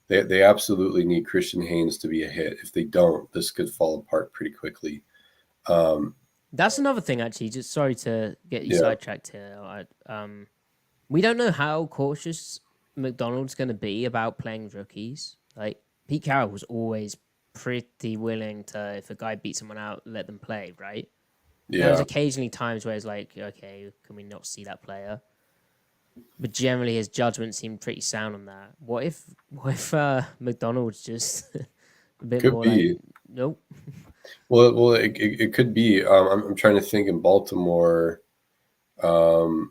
They absolutely need Christian Haynes to be a hit. If they don't, this could fall apart pretty quickly. That's another thing, actually. Just sorry to get you sidetracked here. We don't know how cautious Macdonald's going to be about playing rookies. Like, Pete Carroll was always pretty willing to, if a guy beats someone out, let them play, right? Yeah. There was occasionally times where it's like, okay, can we not see that player? But generally, his judgment seemed pretty sound on that. What if McDonald's just a bit could more be. like, nope. Well, it could be. I'm trying to think in Baltimore. Kyle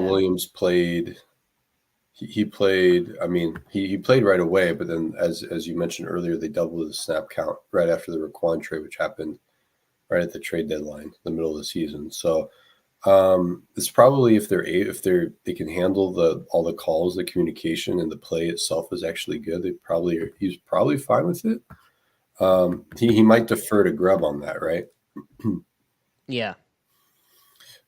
Williams played. He played. I mean, he played right away, but then, as you mentioned earlier, they doubled the snap count right after the Raquan trade, which happened right at the trade deadline, the middle of the season. So it's probably if they can handle all the calls, the communication, and the play itself is actually good. He's probably fine with it. He might defer to Grubb on that, right? Yeah.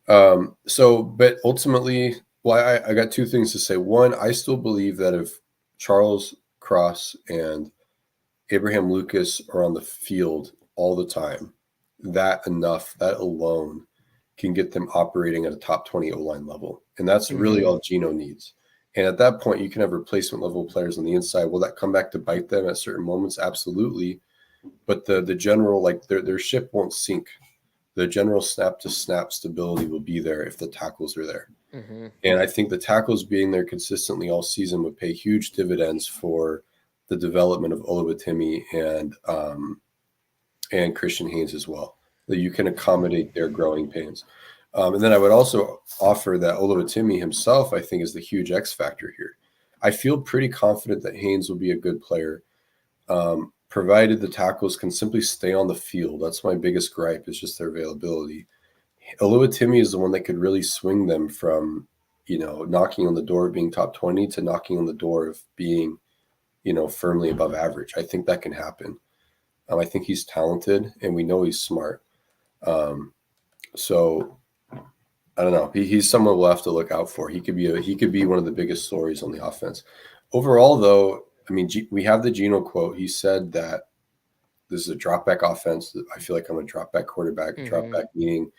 But ultimately, well, I got two things to say. One, I still believe that if Charles Cross and Abraham Lucas are on the field all the time, that alone can get them operating at a top 20 O-line level. And that's really all Geno needs. And at that point, you can have replacement level players on the inside. Will that come back to bite them at certain moments? Absolutely. But the general, like their ship won't sink. The general snap to snap stability will be there if the tackles are there. And I think the tackles being there consistently all season would pay huge dividends for the development of Oluwatimi and Christian Haynes as well. That you can accommodate their growing pains. And then I would also offer that Oluwatimi himself, I think, is the huge X factor here. I feel pretty confident that Haynes will be a good player, provided the tackles can simply stay on the field. That's my biggest gripe, is just their availability. Oluwatimi is the one that could really swing them from, knocking on the door of being top 20 to knocking on the door of being, firmly above average. I think that can happen. I think he's talented, and we know he's smart. So I don't know. He's someone we'll have to look out for. He could be one of the biggest stories on the offense. Overall, though, I mean, we have the Geno quote. He said that this is a drop back offense. I feel like I'm a drop back quarterback. Drop back meaning,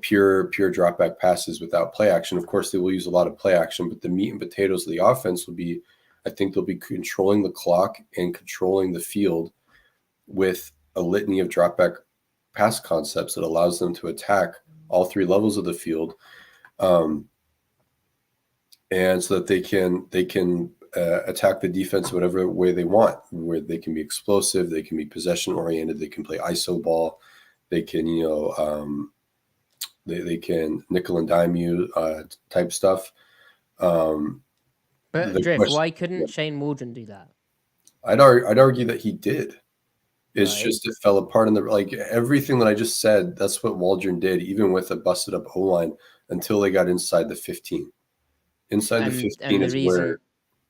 pure drop back passes without play action. Of course, they will use a lot of play action, but the meat and potatoes of the offense will be, I think they'll be controlling the clock and controlling the field with a litany of drop back pass concepts that allows them to attack all three levels of the field, and so that they can attack the defense whatever way they want, where they can be explosive, they can be possession oriented, they can play ISO ball, they can they can nickel and dime you type stuff. But Drift, why couldn't Shane Waldron do that? I'd argue that he did. It's just it fell apart in everything that I just said. That's what Waldron did, even with a busted up O-line, until they got inside the 15. Inside the 15 is where,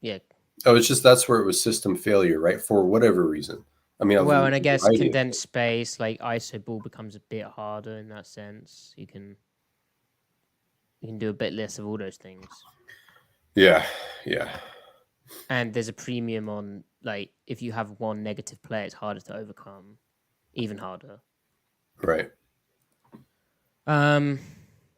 it's just that's where it was system failure, right? For whatever reason. I mean, well, and I guess condensed space, like ISO ball, becomes a bit harder in that sense. You can do a bit less of all those things. Yeah. And there's a premium on, like, if you have one negative player, it's harder to overcome, even harder. Right.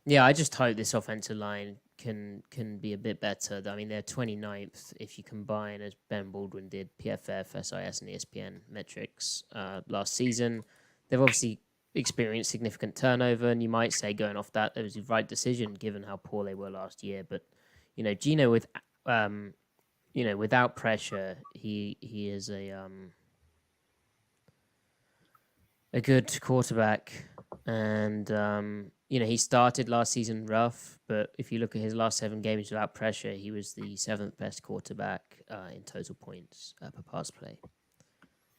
Yeah, I just hope this offensive line can be a bit better. I mean, they're 29th if you combine, as Ben Baldwin did, PFF, SIS, and ESPN metrics last season. They've obviously experienced significant turnover, and you might say going off that, it was the right decision given how poor they were last year. But, Gino with, without pressure, he is a good quarterback, and he started last season rough, but if you look at his last 7 games without pressure, he was the 7th best quarterback in total points per pass play.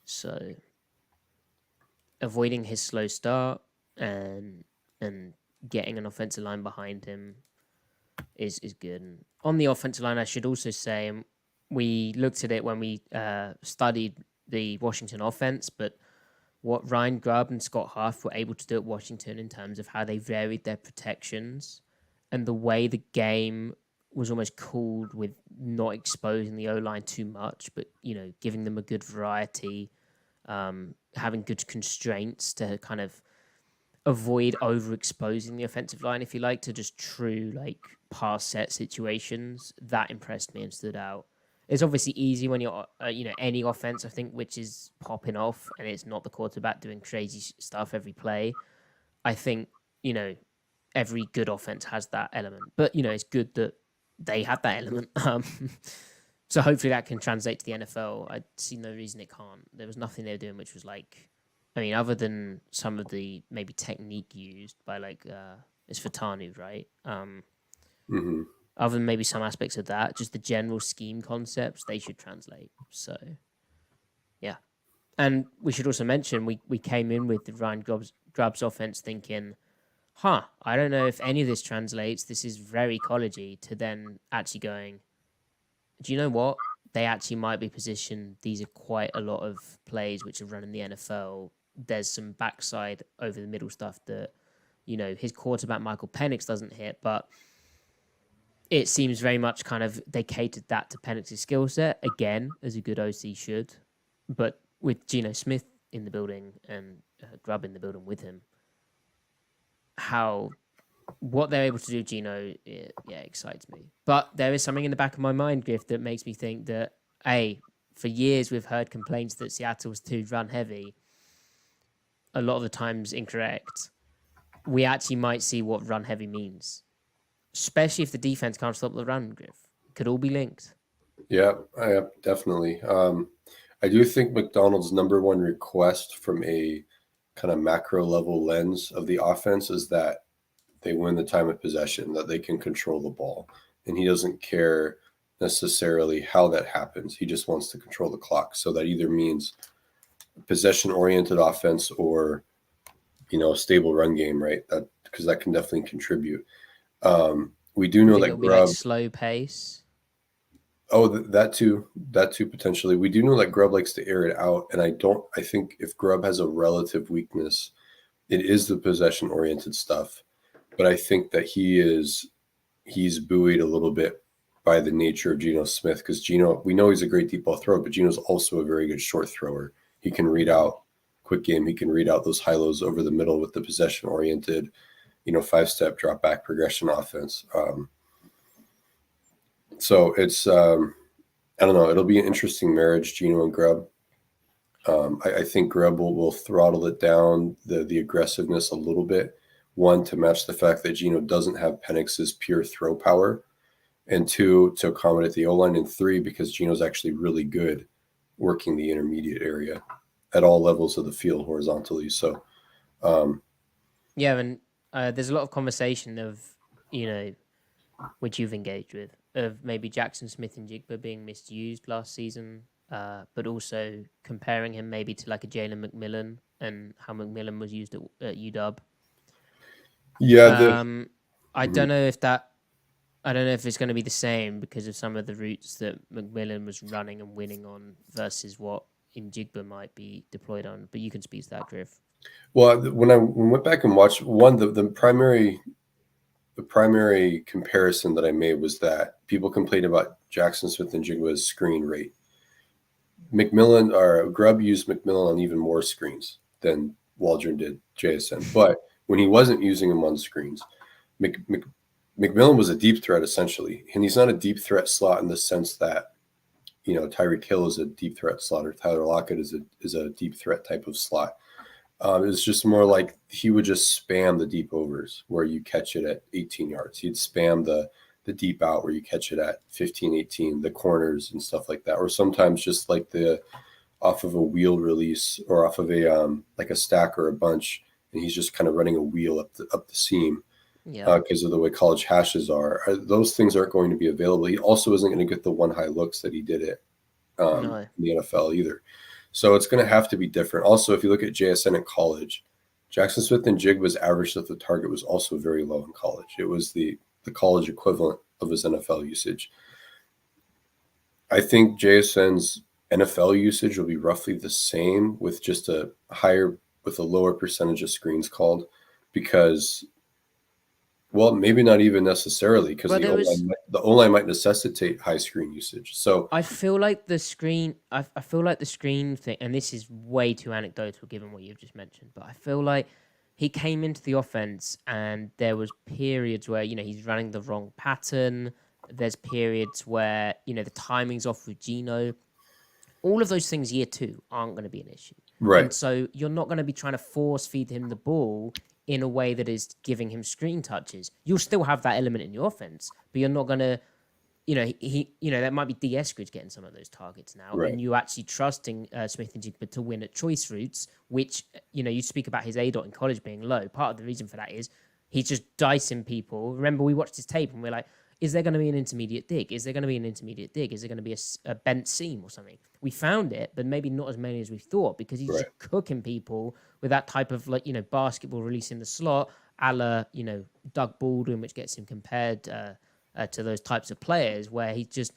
So avoiding his slow start and getting an offensive line behind him is good. And on the offensive line, I should also say, we looked at it when we studied the Washington offense, but what Ryan Grubb and Scott Huff were able to do at Washington in terms of how they varied their protections and the way the game was almost called with not exposing the O-line too much, but, giving them a good variety, having good constraints to kind of avoid overexposing the offensive line, if you like, to just true, like, pass set situations. That impressed me and stood out. It's obviously easy when you're, any offense, I think, which is popping off and it's not the quarterback doing crazy stuff every play. I think, every good offense has that element. But, it's good that they have that element. So hopefully that can translate to the NFL. I see no reason it can't. There was nothing they were doing which was like, other than some of the maybe technique used by, like, it's Fatanu, right? Mm-hmm. Other than maybe some aspects of that, just the general scheme concepts, they should translate. So, yeah. And we should also mention, we came in with the Ryan Grubb's offense thinking, I don't know if any of this translates. This is very collegey, to then actually going, do you know what? They actually might be positioned. These are quite a lot of plays which are run in the NFL. There's some backside over the middle stuff that, his quarterback, Michael Penix, doesn't hit, but it seems very much kind of they catered that to Penix's skill set, again, as a good OC should. But with Geno Smith in the building and Grubb in the building with him, what they're able to do, Geno, excites me. But there is something in the back of my mind, Griff, that makes me think that, for years we've heard complaints that Seattle was too run heavy. A lot of the times incorrect. We actually might see what run heavy means, especially if the defense can't stop the run, Griff. Could all be linked. Yeah, definitely. I do think Macdonald's number one request from a kind of macro level lens of the offense is that they win the time of possession, that they can control the ball. And he doesn't care necessarily how that happens. He just wants to control the clock. So that either means possession-oriented offense or, a stable run game, right? Because that can definitely contribute. We do know that it'll be like slow pace. Oh, that too potentially. We do know that Grubb likes to air it out, and I think if Grubb has a relative weakness, it is the possession-oriented stuff. But I think that he's buoyed a little bit by the nature of Geno Smith, because Geno, we know he's a great deep ball thrower, but Geno's also a very good short thrower. He can read out quick game. He can read out those high-lows over the middle with the possession-oriented, 5-step drop back progression offense. So it's, I don't know. It'll be an interesting marriage, Geno and Grubb. I think Grubb will throttle it down, the aggressiveness a little bit. One, to match the fact that Geno doesn't have Penix's pure throw power. And two, to accommodate the O-line. And three, because Geno's actually really good working the intermediate area at all levels of the field horizontally. So, yeah, and there's a lot of conversation of, which you've engaged with, of maybe Jackson Smith and Jigba being misused last season, but also comparing him maybe to like a Jalen McMillan and how McMillan was used at UW. Yeah. I don't know if it's going to be the same because of some of the routes that McMillan was running and winning on versus what Njigba might be deployed on. But you can speak to that, Griff. Well, when I went back and watched the primary comparison that I made was that people complained about Jackson Smith-Njigba's screen rate. Grubb used McMillan on even more screens than Waldron did JSN. But when he wasn't using him on screens, McMillan was a deep threat essentially. And he's not a deep threat slot in the sense that, Tyreek Hill is a deep threat slot or Tyler Lockett is a deep threat type of slot. It's just more like he would just spam the deep overs where you catch it at 18 yards. He'd spam the deep out where you catch it at 15, 18, the corners and stuff like that. Or sometimes just like off of a wheel release or off of like a stack or a bunch, and he's just kind of running a wheel up the seam. Yeah. Because of the way college hashes are. Those things aren't going to be available. He also isn't going to get the one high looks that he did it in the NFL either. So it's going to have to be different. Also, if you look at JSN in college, Jackson Smith-Njigba's average depth of target was also very low in college. It was the college equivalent of his NFL usage. I think JSN's NFL usage will be roughly the same with just a lower percentage of screens called because – well, maybe not even necessarily because the O-line might necessitate high screen usage. So I feel like the screen thing, and this is way too anecdotal given what you've just mentioned, but I feel like he came into the offense and there was periods where, he's running the wrong pattern. There's periods where, the timing's off with Geno. All of those things year 2 aren't going to be an issue. Right. And so you're not going to be trying to force feed him the ball in a way that is giving him screen touches. You'll still have that element in your offense, but you're not going to, that might be D. Eskridge getting some of those targets now. Right. And you actually trusting Smith-Njigba to win at choice routes, which, you speak about his ADOT in college being low. Part of the reason for that is he's just dicing people. Remember, we watched his tape and we're like, is there going to be an intermediate dig? Is there going to be an intermediate dig? Is there going to be a bent seam or something? We found it, but maybe not as many as we thought because he's just cooking people with that type of basketball release in the slot, a la, Doug Baldwin, which gets him compared to those types of players where he's just,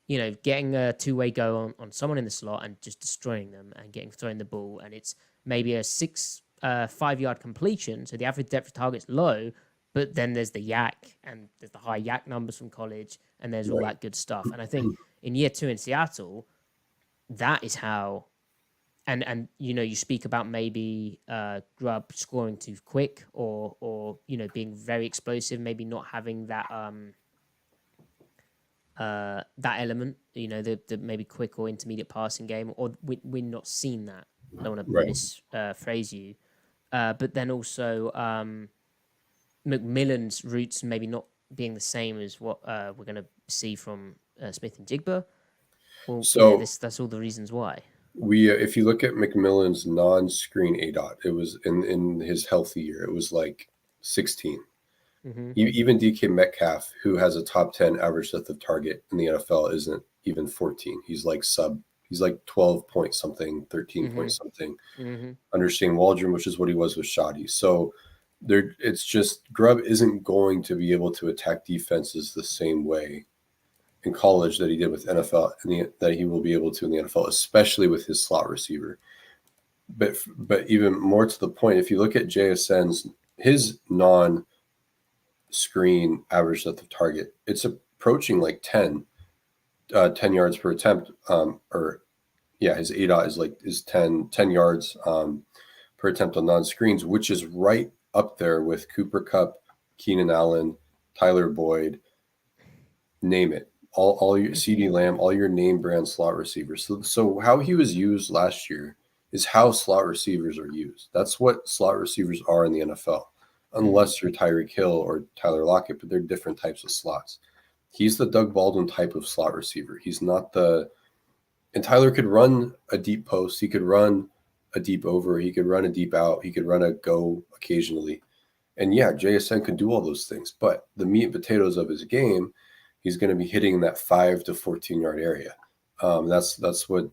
getting a two-way go on someone in the slot and just destroying them and throwing the ball. And it's maybe a 5-yard completion. So the average depth of target's low, but then there's the yak and there's the high yak numbers from college and there's all that good stuff. And I think in year 2 in Seattle, that is how, and you speak about maybe Grubb scoring too quick or being very explosive, maybe not having that that element, the maybe quick or intermediate passing game, or we're not seeing that. I don't want to misphrase you, but then also McMillan's routes maybe not being the same as what we're going to see from Smith-Njigba. Well, so that's all the reasons why. If you look at McMillan's non-screen ADOT, it was in his healthy year, it was like 16. Mm-hmm. Even DK Metcalf, who has a top 10 average depth of target in the NFL, isn't even 14. He's like 12 point something, 13 point something. Mm-hmm. Under Shane Waldron, which is what he was with Shoddy. So it's just Grubb isn't going to be able to attack defenses the same way in college that he did with NFL, that he will be able to in the NFL, especially with his slot receiver. But even more to the point, if you look at JSN's, his non-screen average depth of target, it's approaching like 10 yards per attempt. His ADOT is 10 yards per attempt on non-screens, which is right up there with Cooper Kupp, Keenan Allen, Tyler Boyd, name it. All your CeeDee Lamb, all your name brand slot receivers. So how he was used last year is how slot receivers are used. That's what slot receivers are in the NFL, unless you're Tyreek Hill or Tyler Lockett, but they're different types of slots. He's the Doug Baldwin type of slot receiver. He's not and Tyler could run a deep post. He could run a deep over. He could run a deep out. He could run a go occasionally. And yeah, JSN can do all those things, but the meat and potatoes of his game, he's going to be hitting in that 5 to 14-yard area. That's what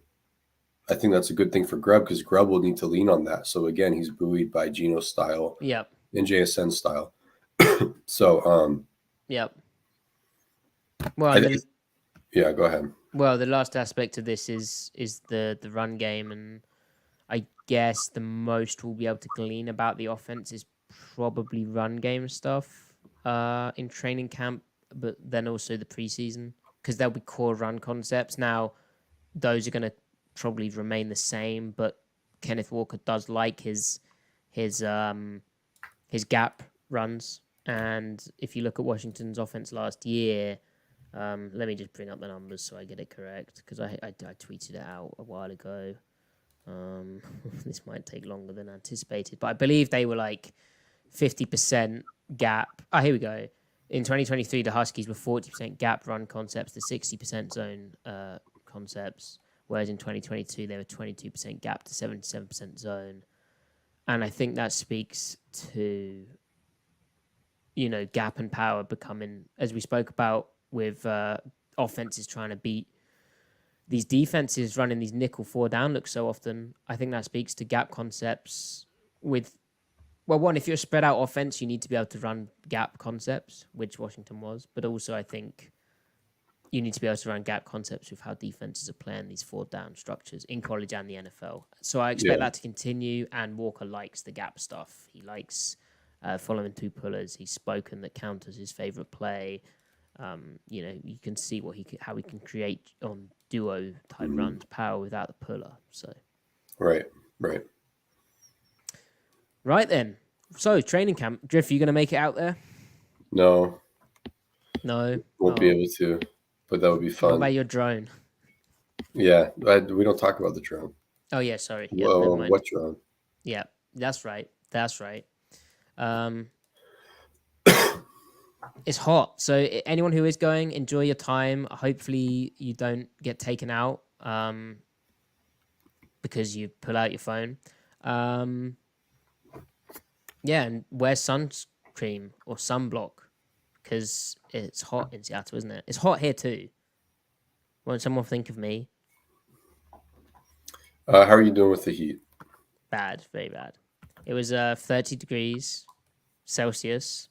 I think that's a good thing for Grubb because Grubb will need to lean on that. So again, he's buoyed by Geno style and JSN style. So Well, go ahead. Well, the last aspect of this is the run game, and I guess the most we'll be able to glean about the offense is probably run game stuff in training camp, but then also the preseason. because there'll be core run concepts. Now, those are going to probably remain the same, but Kenneth Walker does like his gap runs. And if you look at Washington's offense last year, let me just bring up the numbers so I get it correct, because I tweeted it out a while ago. This might take longer than anticipated, but I believe they were like 50% gap. Oh, here we go. In 2023, the Huskies were 40% gap run concepts to 60% zone concepts, whereas in 2022, they were 22% gap to 77% zone. And I think that speaks to, gap and power becoming, as we spoke about with offenses trying to beat these defenses running these nickel 4 down looks so often. I think that speaks to gap concepts one, if you're a spread out offense, you need to be able to run gap concepts, which Washington was. But also, I think you need to be able to run gap concepts with how defenses are playing these 4 down structures in college and the NFL. So I expect that to continue. And Walker likes the gap stuff. He likes following 2 pullers. He's spoken that counters his favorite play. You can see how he can create on duo type runs, power without the puller. So, right. Right then. So training camp, Griff, you gonna make it out there? No. Won't be able to, but that would be fun. What about your drone? Yeah, we don't talk about the drone. Oh yeah, sorry. Yeah, well, what drone? Yeah, that's right. It's hot, so anyone who is going, enjoy your time. Hopefully you don't get taken out because you pull out your phone. Yeah, and wear sunscreen or sunblock because it's hot in Seattle, isn't it? It's hot here too. Won't someone think of me? How are you doing with the heat? Bad, very bad. It was 30 degrees Celsius,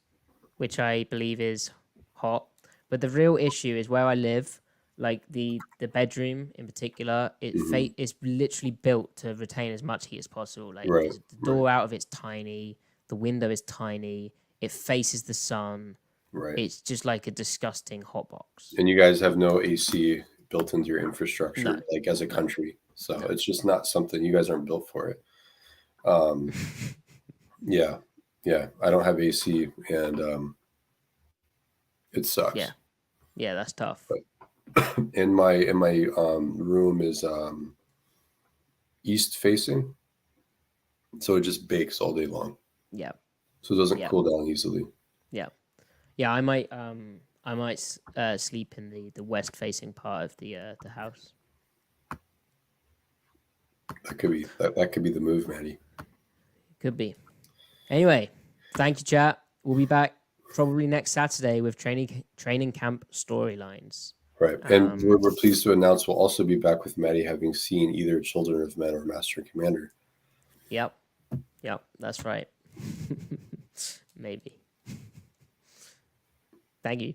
which I believe is hot. But the real issue is where I live, like the bedroom in particular, it's literally built to retain as much heat as possible. Like the door out of it's tiny, the window is tiny, it faces the sun. Right. It's just like a disgusting hot box. And you guys have no AC built into your infrastructure, as a country. So it's just not something, you guys aren't built for it. Yeah. I don't have AC and it sucks. Yeah, that's tough. But in my room is east facing, so it just bakes all day long. Yeah. So it doesn't cool down easily. Yeah. I might sleep in the west facing part of the house. That could be the move, Matty. Could be. Anyway, thank you, chat. We'll be back probably next Saturday with training camp storylines. Right. And we're pleased to announce we'll also be back with Matty having seen either Children of Men or Master and Commander. Yep, that's right. Maybe. Thank you.